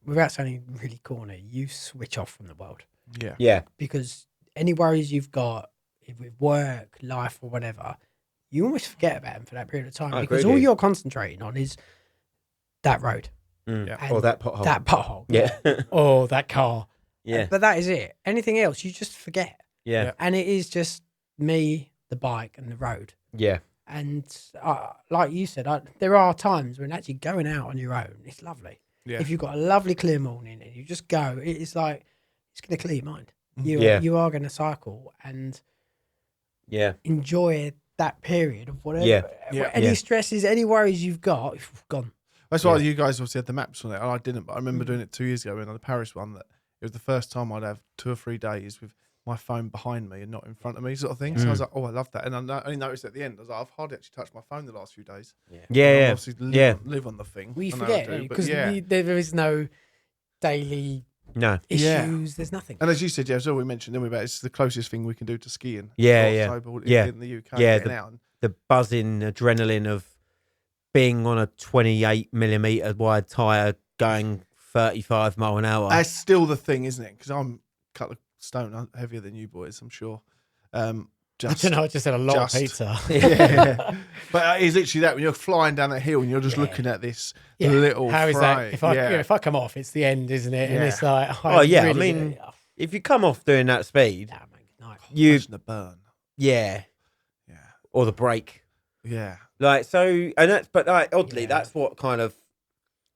without sounding really corny, you switch off from the world. Yeah. Yeah, Because any worries you've got with work, life, or whatever, you almost forget about them for that period of time. I Because agree all with you. you're concentrating on is that road, Yeah. or that pothole. that pothole, Yeah, or that car. yeah, But that is it. Anything else, you just forget. yeah, And it is just me, the bike, and the road. yeah, And like you said, there are times when actually going out on your own, it's lovely. Yeah. If you've got a lovely clear morning and you just go, it's like, it's going to clear your mind. Yeah. You are going to cycle and yeah, enjoy that period of whatever. Yeah. Yeah. Any Yeah. stresses, any worries you've got, gone. That's why you guys obviously had the maps on it, and I didn't. But I remember doing it 2 years ago on the Paris one. That it was the first time I'd have 2 or 3 days with my phone behind me and not in front of me, sort of thing. So I was like, oh, I love that. And I only noticed at the end, I was like, I've hardly actually touched my phone the last few days. yeah, I yeah, obviously live on the thing. We I know I forget do, but because yeah. there is no daily no, issues. Yeah. There's nothing. And as you said, yeah, as well, we mentioned, didn't we, about it's the closest thing we can do to skiing. Yeah, Or yeah. snowboarding Yeah. in the UK. Yeah, getting out. the buzzing adrenaline of being on a 28mm wide tire going 35 mile an hour. That's still the thing, isn't it? Because I'm a couple of stone heavier than you boys, I'm sure. Just, I don't know. I just had a lot of just- pizza. yeah. But it's literally that when you're flying down that hill and you're just looking at this little How is fray. that? If I come off, it's the end, isn't it? And Yeah. it's like, Oh, yeah, I really mean, get it. If you come off doing that speed, Nah, man, no. you Imagine the burn. yeah, Yeah. or the brake. Yeah. Like so, and that's but like oddly, Yeah. that's what kind of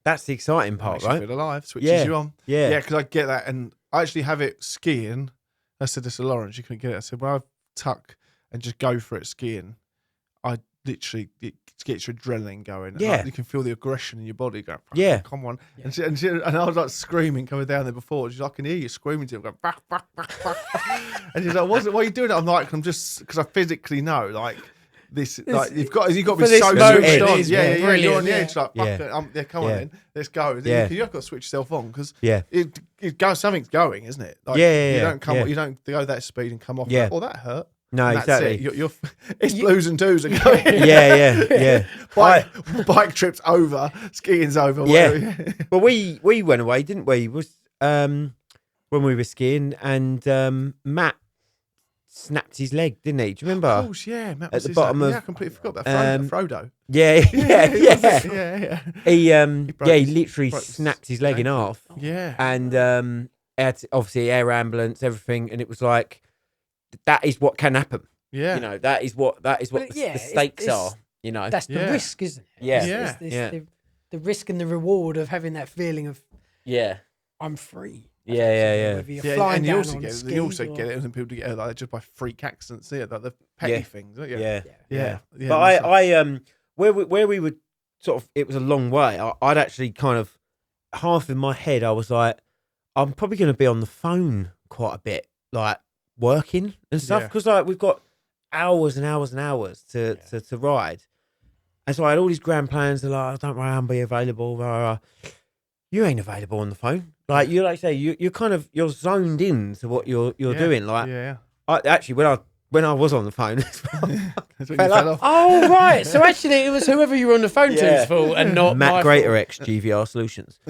that's the exciting part, Makes you right? feel alive, switches Yeah. you on. Yeah, Yeah, because I get that. And I actually have it skiing. I said this to Lawrence, you couldn't get it. I said, when I tuck and just go for it skiing, I literally, it gets your adrenaline going. And, Yeah. like, you can feel the aggression in your body going, Yeah. come on. Yeah. And I was like screaming coming down there before. She's like, I can hear you screaming to him, going, back, back, back, back. And she's like, why are you doing it? I'm like, I'm just, because I physically know, like, this, like, you've got to for be this so moment, switched it on. is Yeah, you're brilliant, on the yeah. edge, like, fuck Yeah. it, yeah, come on Yeah. then, let's go. Yeah. You've got to switch yourself on because yeah, it goes, something's going, isn't it? Like, Yeah, you don't come, yeah. you don't go that speed and come off. Yeah. Oh, that hurt. no, And that's exactly. it. You're it's blues and twos are going. Yeah. Bike trips over, skiing's over. Yeah. whatever. Well, we went away, didn't we? Was when we were skiing, and Matt snapped his leg, didn't he? Do you remember? Of course, yeah. Matt At was the his bottom name. of, Yeah, I completely forgot about Frodo. Yeah. Yeah. He literally broke his snapped his leg in half, Yeah. and had obviously air ambulance, everything, and it was like that is what can happen. Yeah. You know, that is what Well, the stakes are. You know, That's the Yeah. risk, isn't it? Yeah. The risk and the reward of having that feeling of yeah, I'm free. Yeah. Whether you're Yeah, flying and you down also on get skis you also or- get it when people get it like just by freak accidents, like the petty Yeah. things, don't you? yeah. Yeah. But I where we would sort of, it was a long way. I'd actually kind of half in my head I was like, I'm probably going to be on the phone quite a bit, like working and stuff, Yeah. because like we've got hours and hours and hours to ride, and so I had all these grand plans. They're like, don't worry, I'll be available. Blah, blah. You ain't available on the phone. Like you like say, you're kind of you're zoned in to what you're doing. Like yeah. I actually when I was on the phone, That's when you Fell fell off. off. Oh right, so actually it was whoever you were on the phone Yeah. to's fault and not Matt my Greater fault. X GVR Solutions.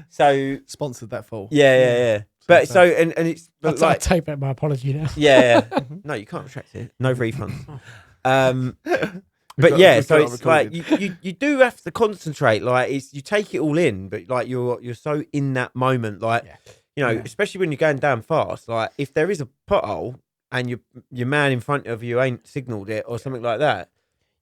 So Sponsored that fall. yeah. But so and it's I'll but like take back my apology now. yeah. No, you can't retract it. No refunds. But got- yeah, we've so got it it's like recorded. you do have to concentrate. Like it's you take it all in, but like you're so in that moment. Like you know, especially when you're going down fast. Like if there is a pothole and your man in front of you ain't signalled it or something like that,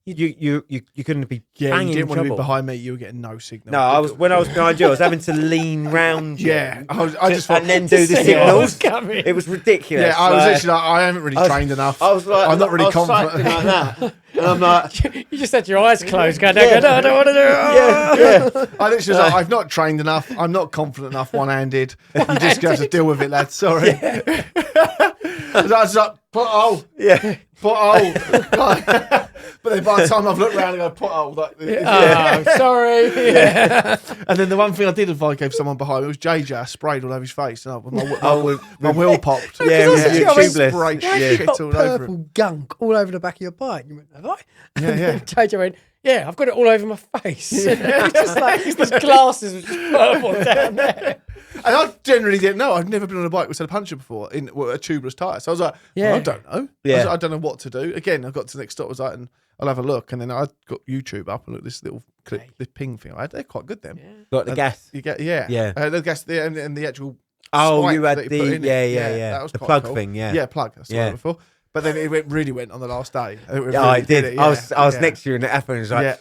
you're going to be Yeah, banging you didn't want to be trouble. behind me. You were getting no signal. No, when I was behind you, I was having to lean round you. Yeah, I just thought, and then do the See what signals. was coming. It was ridiculous. yeah, I was like, literally like, I haven't really trained enough. I was like, I'm not really I was confident. cycling like that. And I'm like, You just had your eyes closed, going, no, I don't want to do it. yeah. I literally was like, I've not trained enough. I'm not confident enough. One-handed. You just have to deal with it, lad. Sorry. I was like, pothole, Yeah. pothole. But then by the time I've looked around and go, pothole. Like, Oh, sorry. Yeah. And then the one thing I did if I gave someone behind me was JJ. I sprayed all over his face. And my wheel popped. Yeah, Because I said to you, I went, tubeless. Sprayed Why have you shit got all over purple him. gunk all over the back of your bike? You went, have I? Yeah. JJ went, yeah, I've got it all over my face. It's just like his glasses were just purple down there. And I generally didn't know. I've never been on a bike with a puncture before in a tubeless tyre. So I was like, Yeah. well, I don't know. Yeah. I don't know what to do. Again, I got to the next stop. I was like, and I'll have a look. And then I got YouTube up and look this little clip, this ping thing I had. They're quite good, them. Got the gas. You get, Yeah. the gas, and the actual. Oh, spike you had that put in it. yeah. That was The quite plug cool. thing, yeah. Yeah, plug. That's Yeah. yeah. Before. But then it really went on the last day. Yeah, I did. I was yeah. next to you and it happened. It was like, Yeah.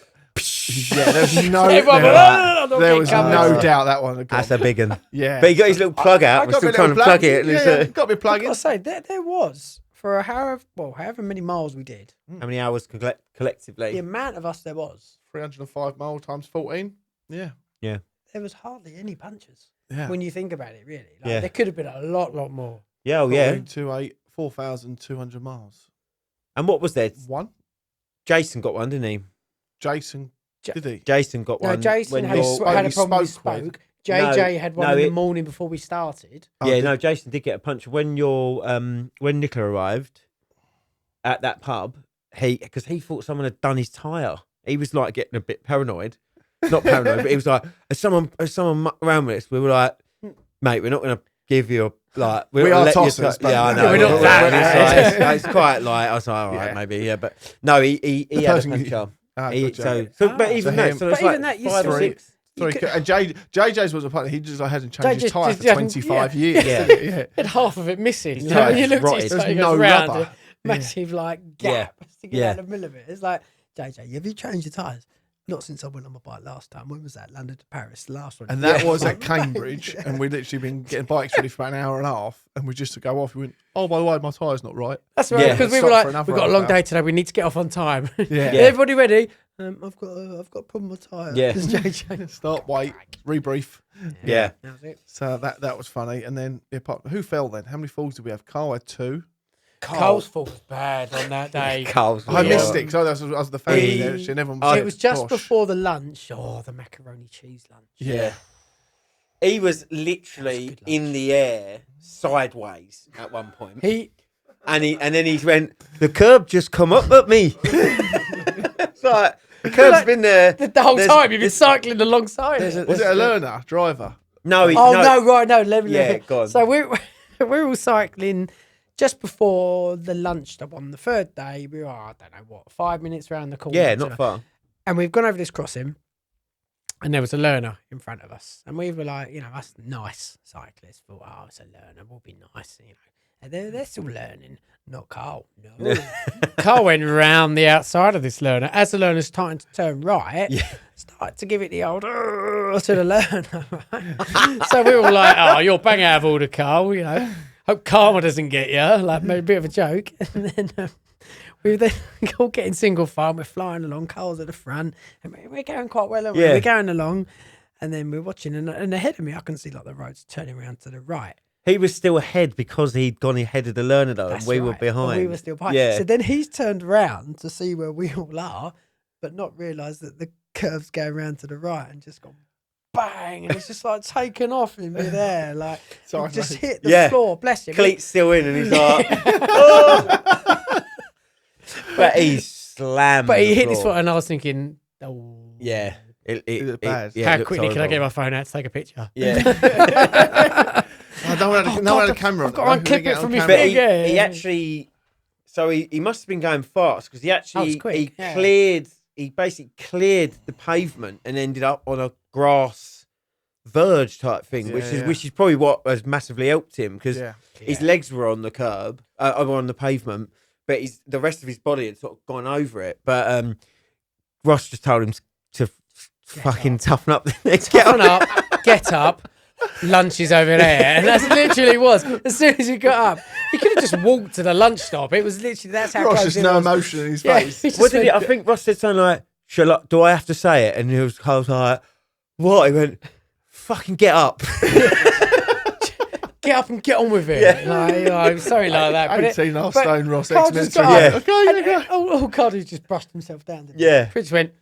Yeah, there was no, Everyone went, "Oh, I'm not there getting was covered." no doubt that one had gone. that's a big one. Yeah. But he got his little plug out. I We're got still my trying to little plug it. And Yeah, it's, got me plugging. I say there was for however many miles we did. how many hours collectively? The amount of us there was, 305 mile times 14. Yeah. there was hardly any punches. Yeah. When you think about it, really, like, Yeah. there could have been a lot more. Yeah, oh yeah. 28, 4,200 miles. And what was there? One. Jason got one, didn't he? Jason. Did he? Jason got No, one. Jason when had, you're- had a we problem. We spoke with. spoke. JJ had one no, in the it- morning before we started. Oh, Yeah, did- no, Jason did get a punch when when Nicola arrived at that pub. Because he thought someone had done his tyre. He was like getting a bit paranoid. Not paranoid, but he was like, "Has someone mucked around with this?" We were like, "Mate, we're not going to give you a like. We we'll are let you tossers, but yeah, I yeah, know. we're not that. It's, like, it's quite like I was like, all right, Yeah. maybe, yeah, but no, he had a person punch you- up. Ah, He- gotcha. but even So that, him- so it's But like even that, you 5 or still- 6. Sorry, You could- and JJ's was a partner. He just hadn't changed his JJ tyre just for hadn't- 25 yeah. years. Yeah. Yeah. Had half of it missing. Yeah, When you looked rotted. at his There's face, no goes round rubber. it, massive like Yeah. gap sticking Yeah. out the middle of it. It's like, JJ, have you changed your tyres? Not since I went on my bike last time. When was that? London to Paris, the last one. And that was Yeah. at Cambridge, and we'd literally been getting bikes ready for about an hour and a half, and we just to go off. We went, oh, by the way, my tyre's not right. That's right, Yeah. because we Stop were for like, another we've got a long half hour. day today. We need to get off on time. Yeah. Everybody ready? I've got a problem with my tyre. Yeah. Because JJ. Start, wait, rebrief. Yeah. That was it. So that was funny. And then who fell then? How many falls did we have? Carl had 2. Cole's fault was bad on that day. Carl's I yeah. missed it because I was the fan He- there. And everyone It was just gosh. before the lunch. Oh, the macaroni cheese lunch. Yeah. He was literally That's good lunch. in the air sideways at one point. He And then he went, the curb just come up at me. It's like, the curb's like, been there. the whole There's- time you've been cycling alongside. there's it. Was it a learner, driver? No, Oh no, right, no, let me Yeah, go on. So we're all cycling just before the lunch stop on the third day, we were, I don't know what, 5 minutes around the corner. Yeah, not far. And we've gone over this crossing, and there was a learner in front of us. And we were like, us nice cyclists thought, oh, it's a learner, we'll be nice, And they're still learning. Not Carl. No. Carl went round the outside of this learner. As the learner's starting to turn right, started to give it the old to the learner. Right? So we were like, oh, you're bang out of order, Carl, Hope karma doesn't get you. Like, maybe a bit of a joke. And then we were then all getting single file. We're flying along. Carl's at the front. And we're going quite well. Yeah. We're going along. And then we're watching. And ahead of me, I can see like the roads turning around to the right. He was still ahead because he'd gone ahead of the learner, though, That's and we were right. behind. And we were still behind. Yeah. So then he's turned around to see where we all are, but not realised that the curve's going round to the right and just gone bang. And it's just like taken off in midair. Like, Sorry, just mate. hit the floor. Bless him. Cleat's still in, and he's like, oh. But he slammed. But he the hit his floor. foot, and I was thinking, oh. Yeah. It was bad. yeah, it How looked quickly can I get horrible. my phone out to take a picture? Yeah. No one had a camera on. I've got to Who didn't unclip get it on from his camera? But thing. Yeah. he actually, so he must have been going fast because he actually quick, yeah. he basically cleared the pavement and ended up on a grass verge type thing, which is probably what has massively helped him because his legs were on the curb, on the pavement, but the rest of his body had sort of gone over it. But Ross just told him to fucking toughen up. Toughen up, get up. Lunch is over there, and that's literally was. As soon as he got up, he could have just walked to the lunch stop. It was literally that's how Ross close just it no was. emotion in his Yeah, face. he just What did he? went, I think Ross said something like, do I have to say it? And he was like, what? He went, fucking get up. get up and get on with it. Yeah. Like, something like that. But 18.5 but stone Ross, Carl just ex-military. got Yeah. up, Okay, and, oh, God, he just brushed himself down. Didn't he? Yeah. Fritz went,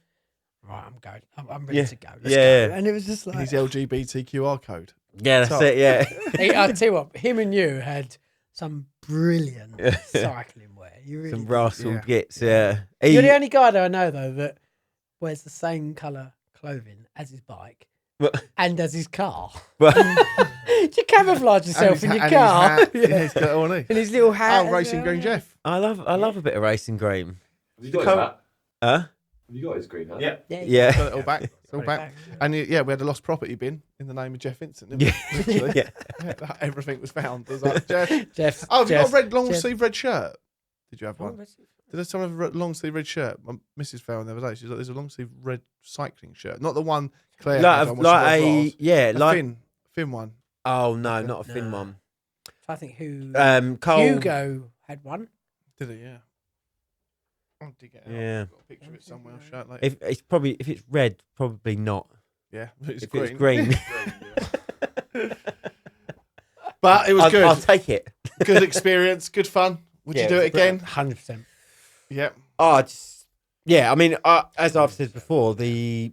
right, I'm going. I'm ready to go. Let's Yeah. go. And it was just like, His LGBTQR code. Yeah, that's Top. it. Yeah. I'll tell you what, him and you had some brilliant cycling wear. You really Some did. Russell Yeah. gets. Yeah. You're the only guy that I know though that wears the same colour clothing as his bike and as his car. But You camouflage yourself in your and car. His hat. Yeah, he's got it on, And his little hat. Oh, as Racing well, Green yeah. Geoff. I love a bit of racing green. Have you got his hat? Huh? Have you got his green hat? Yeah. Yeah. Got it all back. It's all back. And we had a lost property bin in the name of Geoff Vincent. Didn't we? Literally. Yeah. Everything was found. I was like, Geoff. Jeff. Oh, have you got a Jeff- red long Jeff- sleeve red shirt? Did you have Oh, one? that's it. Did someone have a long sleeve red shirt? My missus found the other day. She's like, "There's a long sleeve red cycling shirt, not the one Claire had on when she Like was a last. yeah, A like thin one. oh no, not a thin No. one. I think who Cole. Hugo had one. Did it? Yeah. Oh, did get it? Yeah. I've got a picture of it somewhere. I'll show it later. If it's red, probably not. Yeah, it's If green. it's green, But it was good. I'll take it. Good experience. Good fun. Would Yeah, you do it it was again? 100%. Yeah. Oh, yeah. I mean, as I've said before, you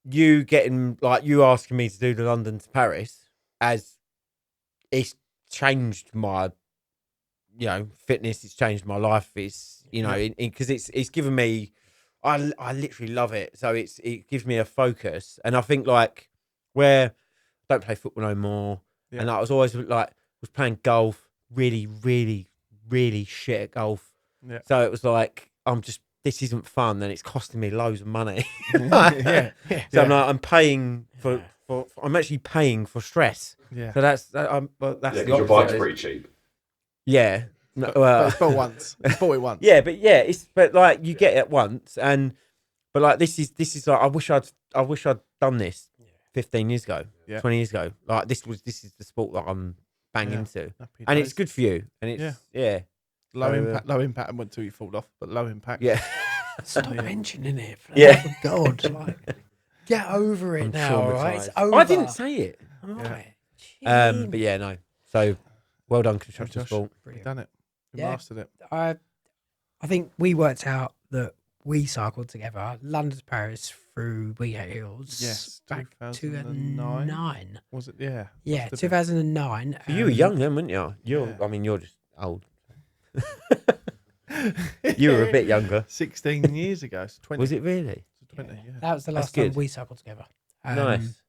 asking me to do the London to Paris it's changed my, fitness. It's changed my life. It's because it's given me. I literally love it. So it gives me a focus, and I think like where I don't play football no more, Yeah. and I was always was playing golf, really, really, really shit at golf. Yeah. So it was like this isn't fun, and it's costing me loads of money. Yeah. So I'm paying for I'm actually paying for stress. Yeah. So that's Yeah, the 'cause your opposite. bike's pretty cheap. Yeah. No, But it's bought once. It's bought it once. yeah, but like you get it once, but like this is like I wish I'd done this 15 years ago, Yeah. 20 years ago. Like this is the sport that I'm bang Yeah. into, Happy and days. it's good for you, and it's yeah. Low So, impact. Low impact. I went till you fall off, but low impact. Yeah. Stop Yeah. mentioning it. For the Yeah. love of God. Like, get over it I'm now, all right? It's traumatised. over. I didn't say it. All right. But yeah, no. So well done, construction Josh. sport. You've done it. You Yeah. mastered it. I think we worked out that we cycled together London to Paris through Weegate Hills. Yes. back 2009. 2009. Was it? Yeah. Yeah, Must have been. 2009. You were young then, weren't you? Yeah. I mean, you're just old. You were a bit younger. 16 years ago. So 20. Was it really? 20. Yeah. That was the That's last time good. we cycled together. Nice.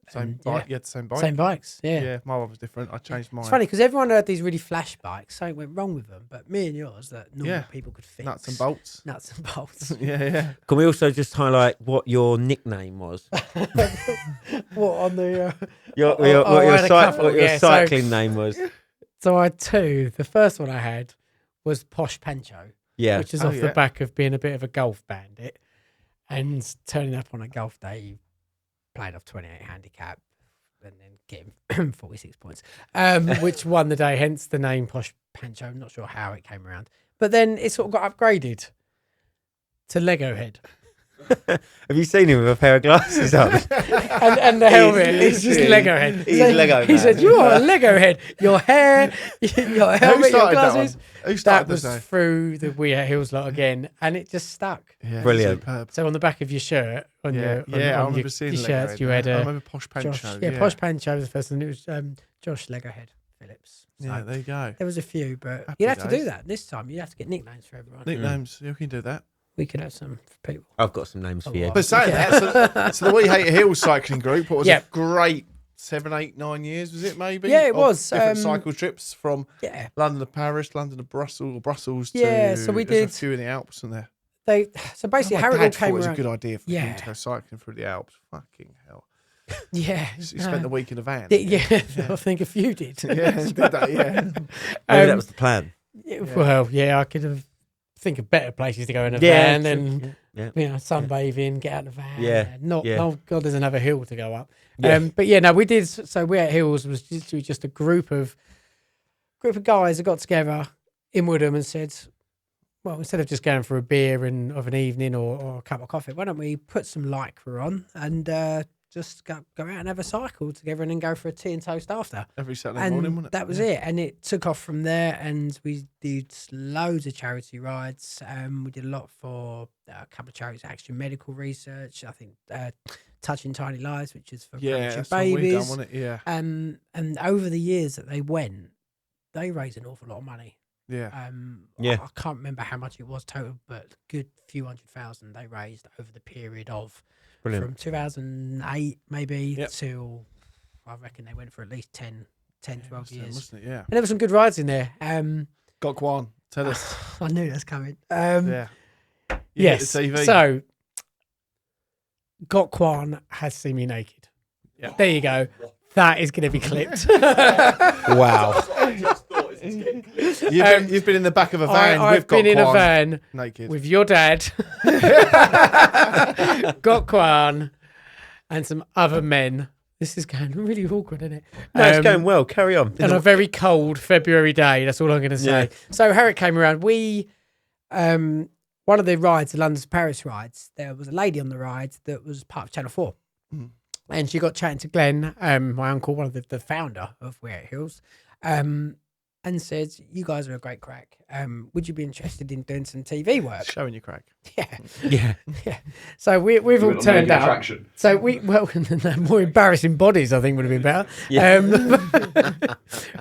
Same bike. You had the same bike. Same bikes, yeah. Yeah, my one was different. I changed mine. It's funny because everyone had these really flash bikes. Something went wrong with them, but me and yours that normal people could fix. Nuts and bolts. Nuts and bolts. Yeah. Can we also just highlight what your nickname was? What on the? What your cycling name was? So I had two. The first one I had was Posh Pancho, Yeah. which is off the back of being a bit of a golf bandit and turning up on a golf day, playing off 28 handicap, and then getting 46 points, which won the day. Hence the name Posh Pancho. I'm not sure how it came around, but then it sort of got upgraded to Lego Head. Have you seen him with a pair of glasses on? and the helmet is just Lego Head. He's Lego He man. said, "You are a Lego Head. Your hair, your helmet, your glasses." Who That started was this? through the We Are Hills lot again, and it just stuck. Yeah, Brilliant. Superb. So on the back of your shirt, on Yeah, your I on remember your, seeing your Lego shirts, Head, you yeah. had I remember Posh Pancho. Josh, Posh Pancho was the first one. It was Josh Legohead Phillips. So Yeah, there you go. there was a few, but Happy you'd have to days. do that this time. You'd have to get nicknames for everyone. Nicknames. You can do that. We could have some for people. I've got some names for you. But saying that, so the We Hate Hills cycling group, what was Yeah. a great 7, 8, 9 years, was it maybe? Yeah, it Of was, Different cycle trips from Yeah, London to Paris, London to Brussels, or Brussels to... Yeah, so we there's did- a few in the Alps and there. so basically My how it all dad thought came it was around. a good idea for him Yeah. to go cycling through the Alps. Fucking hell. Yeah, He spent the week in a van. yeah. I think a few did. Yeah, did that, yeah. Maybe that was the plan. Well, yeah, I could have think of better places to go in a Yeah, van than Yeah. sunbathing, get out of the van. Yeah, Not yeah. oh god, there's another hill to go up. Yeah. But yeah, no, we did. So We at Hills was just a group of guys that got together in Woodham and said, well, instead of just going for a beer and of an evening or a cup of coffee, why don't we put some lycra on and just go out and have a cycle together and then go for a tea and toast after. Every Saturday And morning, wasn't it? that was it. And it took off from there. And we did loads of charity rides. We did a lot for a couple of charities, Action Medical Research. I think Touching Tiny Lives, which is for Yeah, premature that's what we done, babies. wasn't it? Yeah. And over the years that they went, they raised an awful lot of money. Yeah. Yeah. I can't remember how much it was total, but a good few 100,000 they raised over the period of Brilliant. from 2008 maybe Yep. till I reckon they went for at least 10, 12 years. Wasn't it? Yeah. And there were some good rides in there. Gok Wan, tell us. I knew that's coming. Yeah. You hit Yes. the TV. So, Gok Wan has seen me naked. Yeah. There you go. That is going to be clipped. Wow. You've been in the back of a van I've with been Gok in a Wan van naked. with your dad, Gok Wan, and some other men. This is going really awkward, isn't it? No, it's going well. Carry on. On a very cold February day. That's all I'm going to say. Yeah. So how it came around, we, one of the rides, the London to Paris rides, there was a lady on the ride that was part of Channel 4. Mm. And she got chatting to Glenn, my uncle, one of the founder of We're at Hills, and said, "You guys are a great crack. Would you be interested in doing some TV work?" Showing your crack. Yeah, Yeah. yeah. So we've all turned up. Attraction. So more embarrassing bodies, I think, would have been better. Yeah.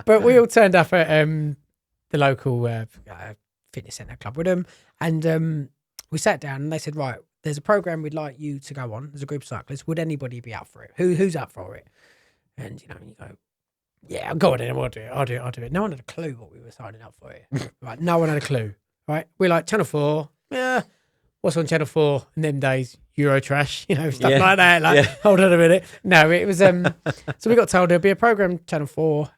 But we all turned up at the local fitness centre club with them, and we sat down and they said, "Right, there's a program we'd like you to go on as a group of cyclists. Would anybody be up for it? Who's up for it?" And you go, "Yeah, I'll go on it. I'll do it. No one had a clue what we were signing up for here. Right, no one had a clue. Right, we're like Channel 4. Yeah, what's on Channel 4 in them days? Eurotrash, stuff Yeah. like that. Like, Yeah. hold on a minute. No, it was so we got told there'd be a program Channel 4.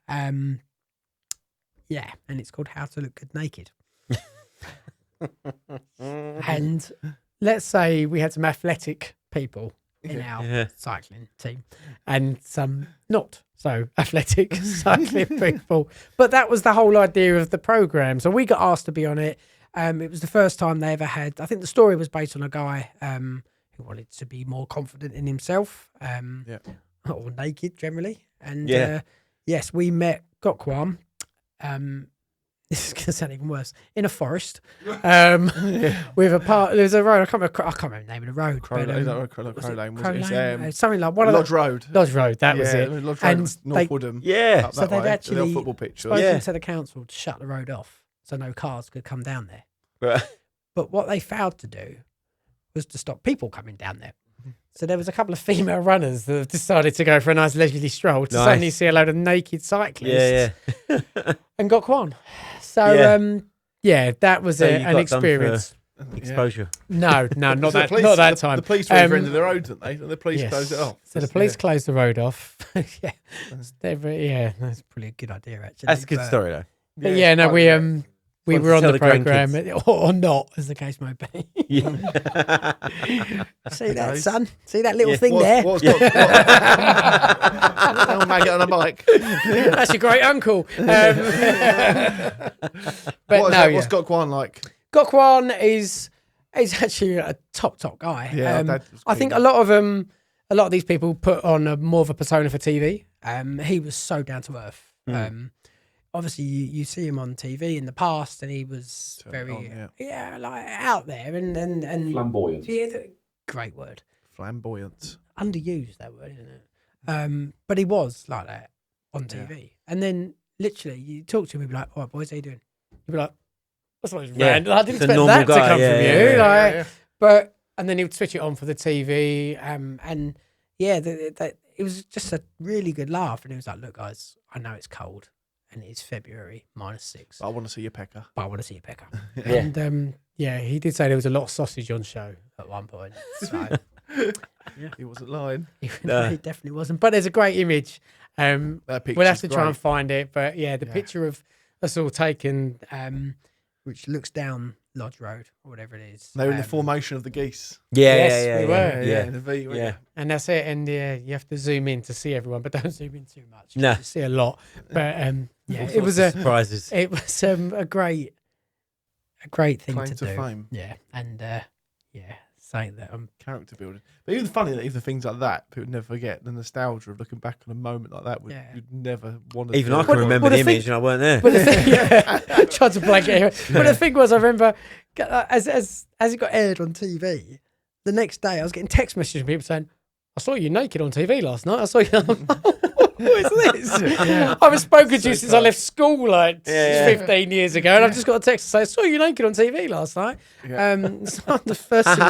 Yeah, and it's called How to Look Good Naked. And let's say we had some athletic people in our cycling team and some not so athletic cycling people. But that was the whole idea of the program. So we got asked to be on it. It was the first time they ever had, I think the story was based on a guy who wanted to be more confident in himself, or naked generally. And yes, we met Gok Wan. This is going to sound even worse. In a forest, with a part. There's a road. I can't remember the name of the road. Crow but, Lane. Crow Was Lane? it? Something like one Lodge of Road. Lodge Road. That was it. Lodge Road, And was they- North Woodham. Yeah. Up So that they'd way, the actually old football pitch. spoken Yeah. to the council to shut the road off so no cars could come down there. Right. But what they failed to do was to stop people coming down there. So there was a couple of female runners that have decided to go for a nice leisurely stroll to suddenly see a load of naked cyclists. Yeah. And Gok Wan. So that was So you an got done experience. Exposure. No, not So that. Not that time. The police were over into the road, didn't they? And the police Yes. closed it off. So the police closed the road off. That's probably a good idea actually. That's a good story though. But we Want were to on tell the the program or not, as the case may be. Yeah. See that, son? See that little thing there? What's Gok Wan? Maggot on a bike. That's your great uncle. But What's Gok Wan like? Gok Wan is actually a top guy. Yeah, I think a lot of these people put on more of a persona for TV. He was so down to earth. Obviously, you see him on TV in the past, and he was very like out there and Flamboyant. Yeah, great word. Flamboyant. Underused, that word, isn't it? But he was like that on TV, and then literally you talk to him, he'd be like, "All right, boys, how you doing?" You'd be like, "That's not random. I didn't It's a expect normal that guy, to come from yeah, you." yeah. But and then he would switch it on for the TV, and it was just a really good laugh. And he was like, "Look, guys, I know it's cold, and it's February -6. I want to see your pecker. But I want to see a pecker." Yeah. And he did say there was a lot of sausage on show at one point. So He wasn't lying. he definitely wasn't. But there's a great image. That picture's We'll have to try great. and find it. But the picture of us all taken, which looks down Lodge Road or whatever it is. They were in the formation of the geese. Yes, we were. Yeah, in the V. weren't Yeah. you? And that's it. And you have to zoom in to see everyone, but don't zoom in too much. 'Cause No. you see a lot. But All it was sorts of surprises. it was a great thing Claim to to do. fame. Yeah, and saying that Character building. But even funny that even things like that, people never forget the nostalgia of looking back on a moment like that. You'd never want to. Even I can remember the image, and I weren't there. But the thing, tried to blanket it. But the thing was, I remember as it got aired on TV, the next day I was getting text messages from people saying, "I saw you naked on TV last night. I saw you." What is this? I haven't spoken to you since I left school 15 years ago, and I've just got a text to say, "I saw you naked on TV last night." So I'm the first thing.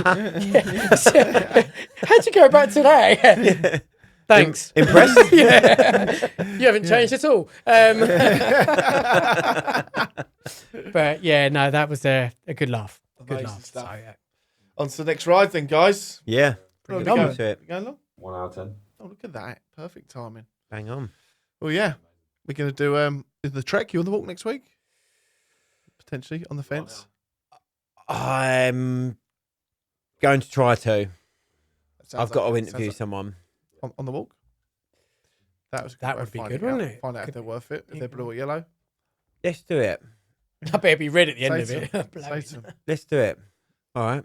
How'd you go back today? Thanks. Impressed? You haven't changed at all. But no, that was a good laugh. Good Amazing laugh. stuff. So, On to the next ride then, guys. Yeah. Where Bring are we it on going? to it. We going along? 1 out of 10. Oh, look at that. Perfect timing. Bang on. Well, yeah. We're going to do the trek. You on the walk next week? Potentially on the fence. I'm going to try to. Sounds I've got like- to interview sounds someone. like- on the walk. That was a good That way would of be finding good, out. wouldn't it? Find out if they're worth it. If they're blue or yellow. Let's do it. I better be red at the end of Say it. to 'em. Bloody- Say to 'em. Let's do it. All right.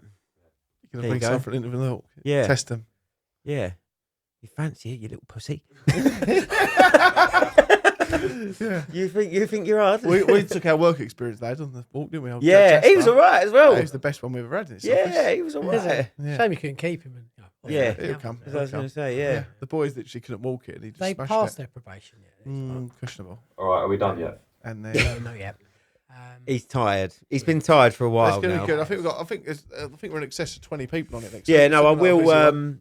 You're going There to you bring go. someone for an interview on the walk. Yeah. Test them. Yeah. You fancy it, you little pussy? Yeah. You think you're hard? We took our work experience, lad, on the walk, didn't we? Old Yeah, Jasper. he was all right as well. He was the best one we've ever had in this Yeah, office. he was all right. Yeah. Shame you couldn't keep him. Yeah. He'll come. As I was He'll going to come. say, yeah. The boys literally couldn't walk it, and he just They smashed passed it. their probation yet. Questionable. All right, are we done yet? And then No, yet. He's tired. He's been tired for a that's while going to now. be good. I think we're in excess of 20 people on it next Yeah, week. no, I Something like will. a busy one.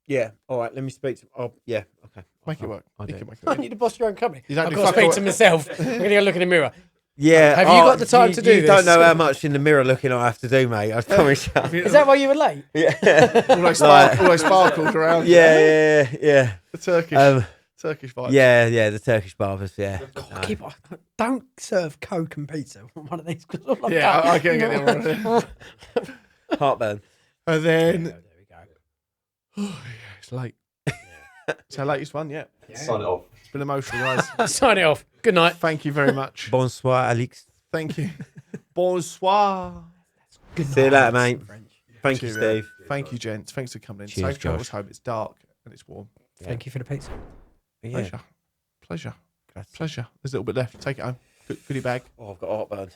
Yeah, all right. Let me speak to. Oh, yeah, okay. Make it work. I'll You do can it. make it I work. need to boss your own company. You don't I've do got to fuck speak all. to myself. I'm going to go look in the mirror. Yeah. Have you got the time to do You don't this? know how much in the mirror looking I have to do, mate. I promise you. Is that why you were late? Yeah. all those sparkles around? Yeah. The Turkish vibes. Yeah. The Turkish barbers. Yeah. No. Don't serve Coke and pizza on one of these. 'Cause all I've Yeah, done- I can't get the other one. Heartburn. And then There we go. it's late. It's our latest one yet. Sign it off. It's been emotional, guys. Sign it off. Good night. Thank you very much. Bonsoir, Alex. Thank you. Bonsoir. Good See you night. later, mate. French. Thank you, Cheerio. Steve. Thank you, gents. Thanks for coming in. Cheers, Safe travels Josh. home. It's dark and it's warm. Thank you for the pizza. Yeah. Pleasure. Pleasure. There's a little bit left. Take it home. Goodie bag. Oh, I've got heartburn.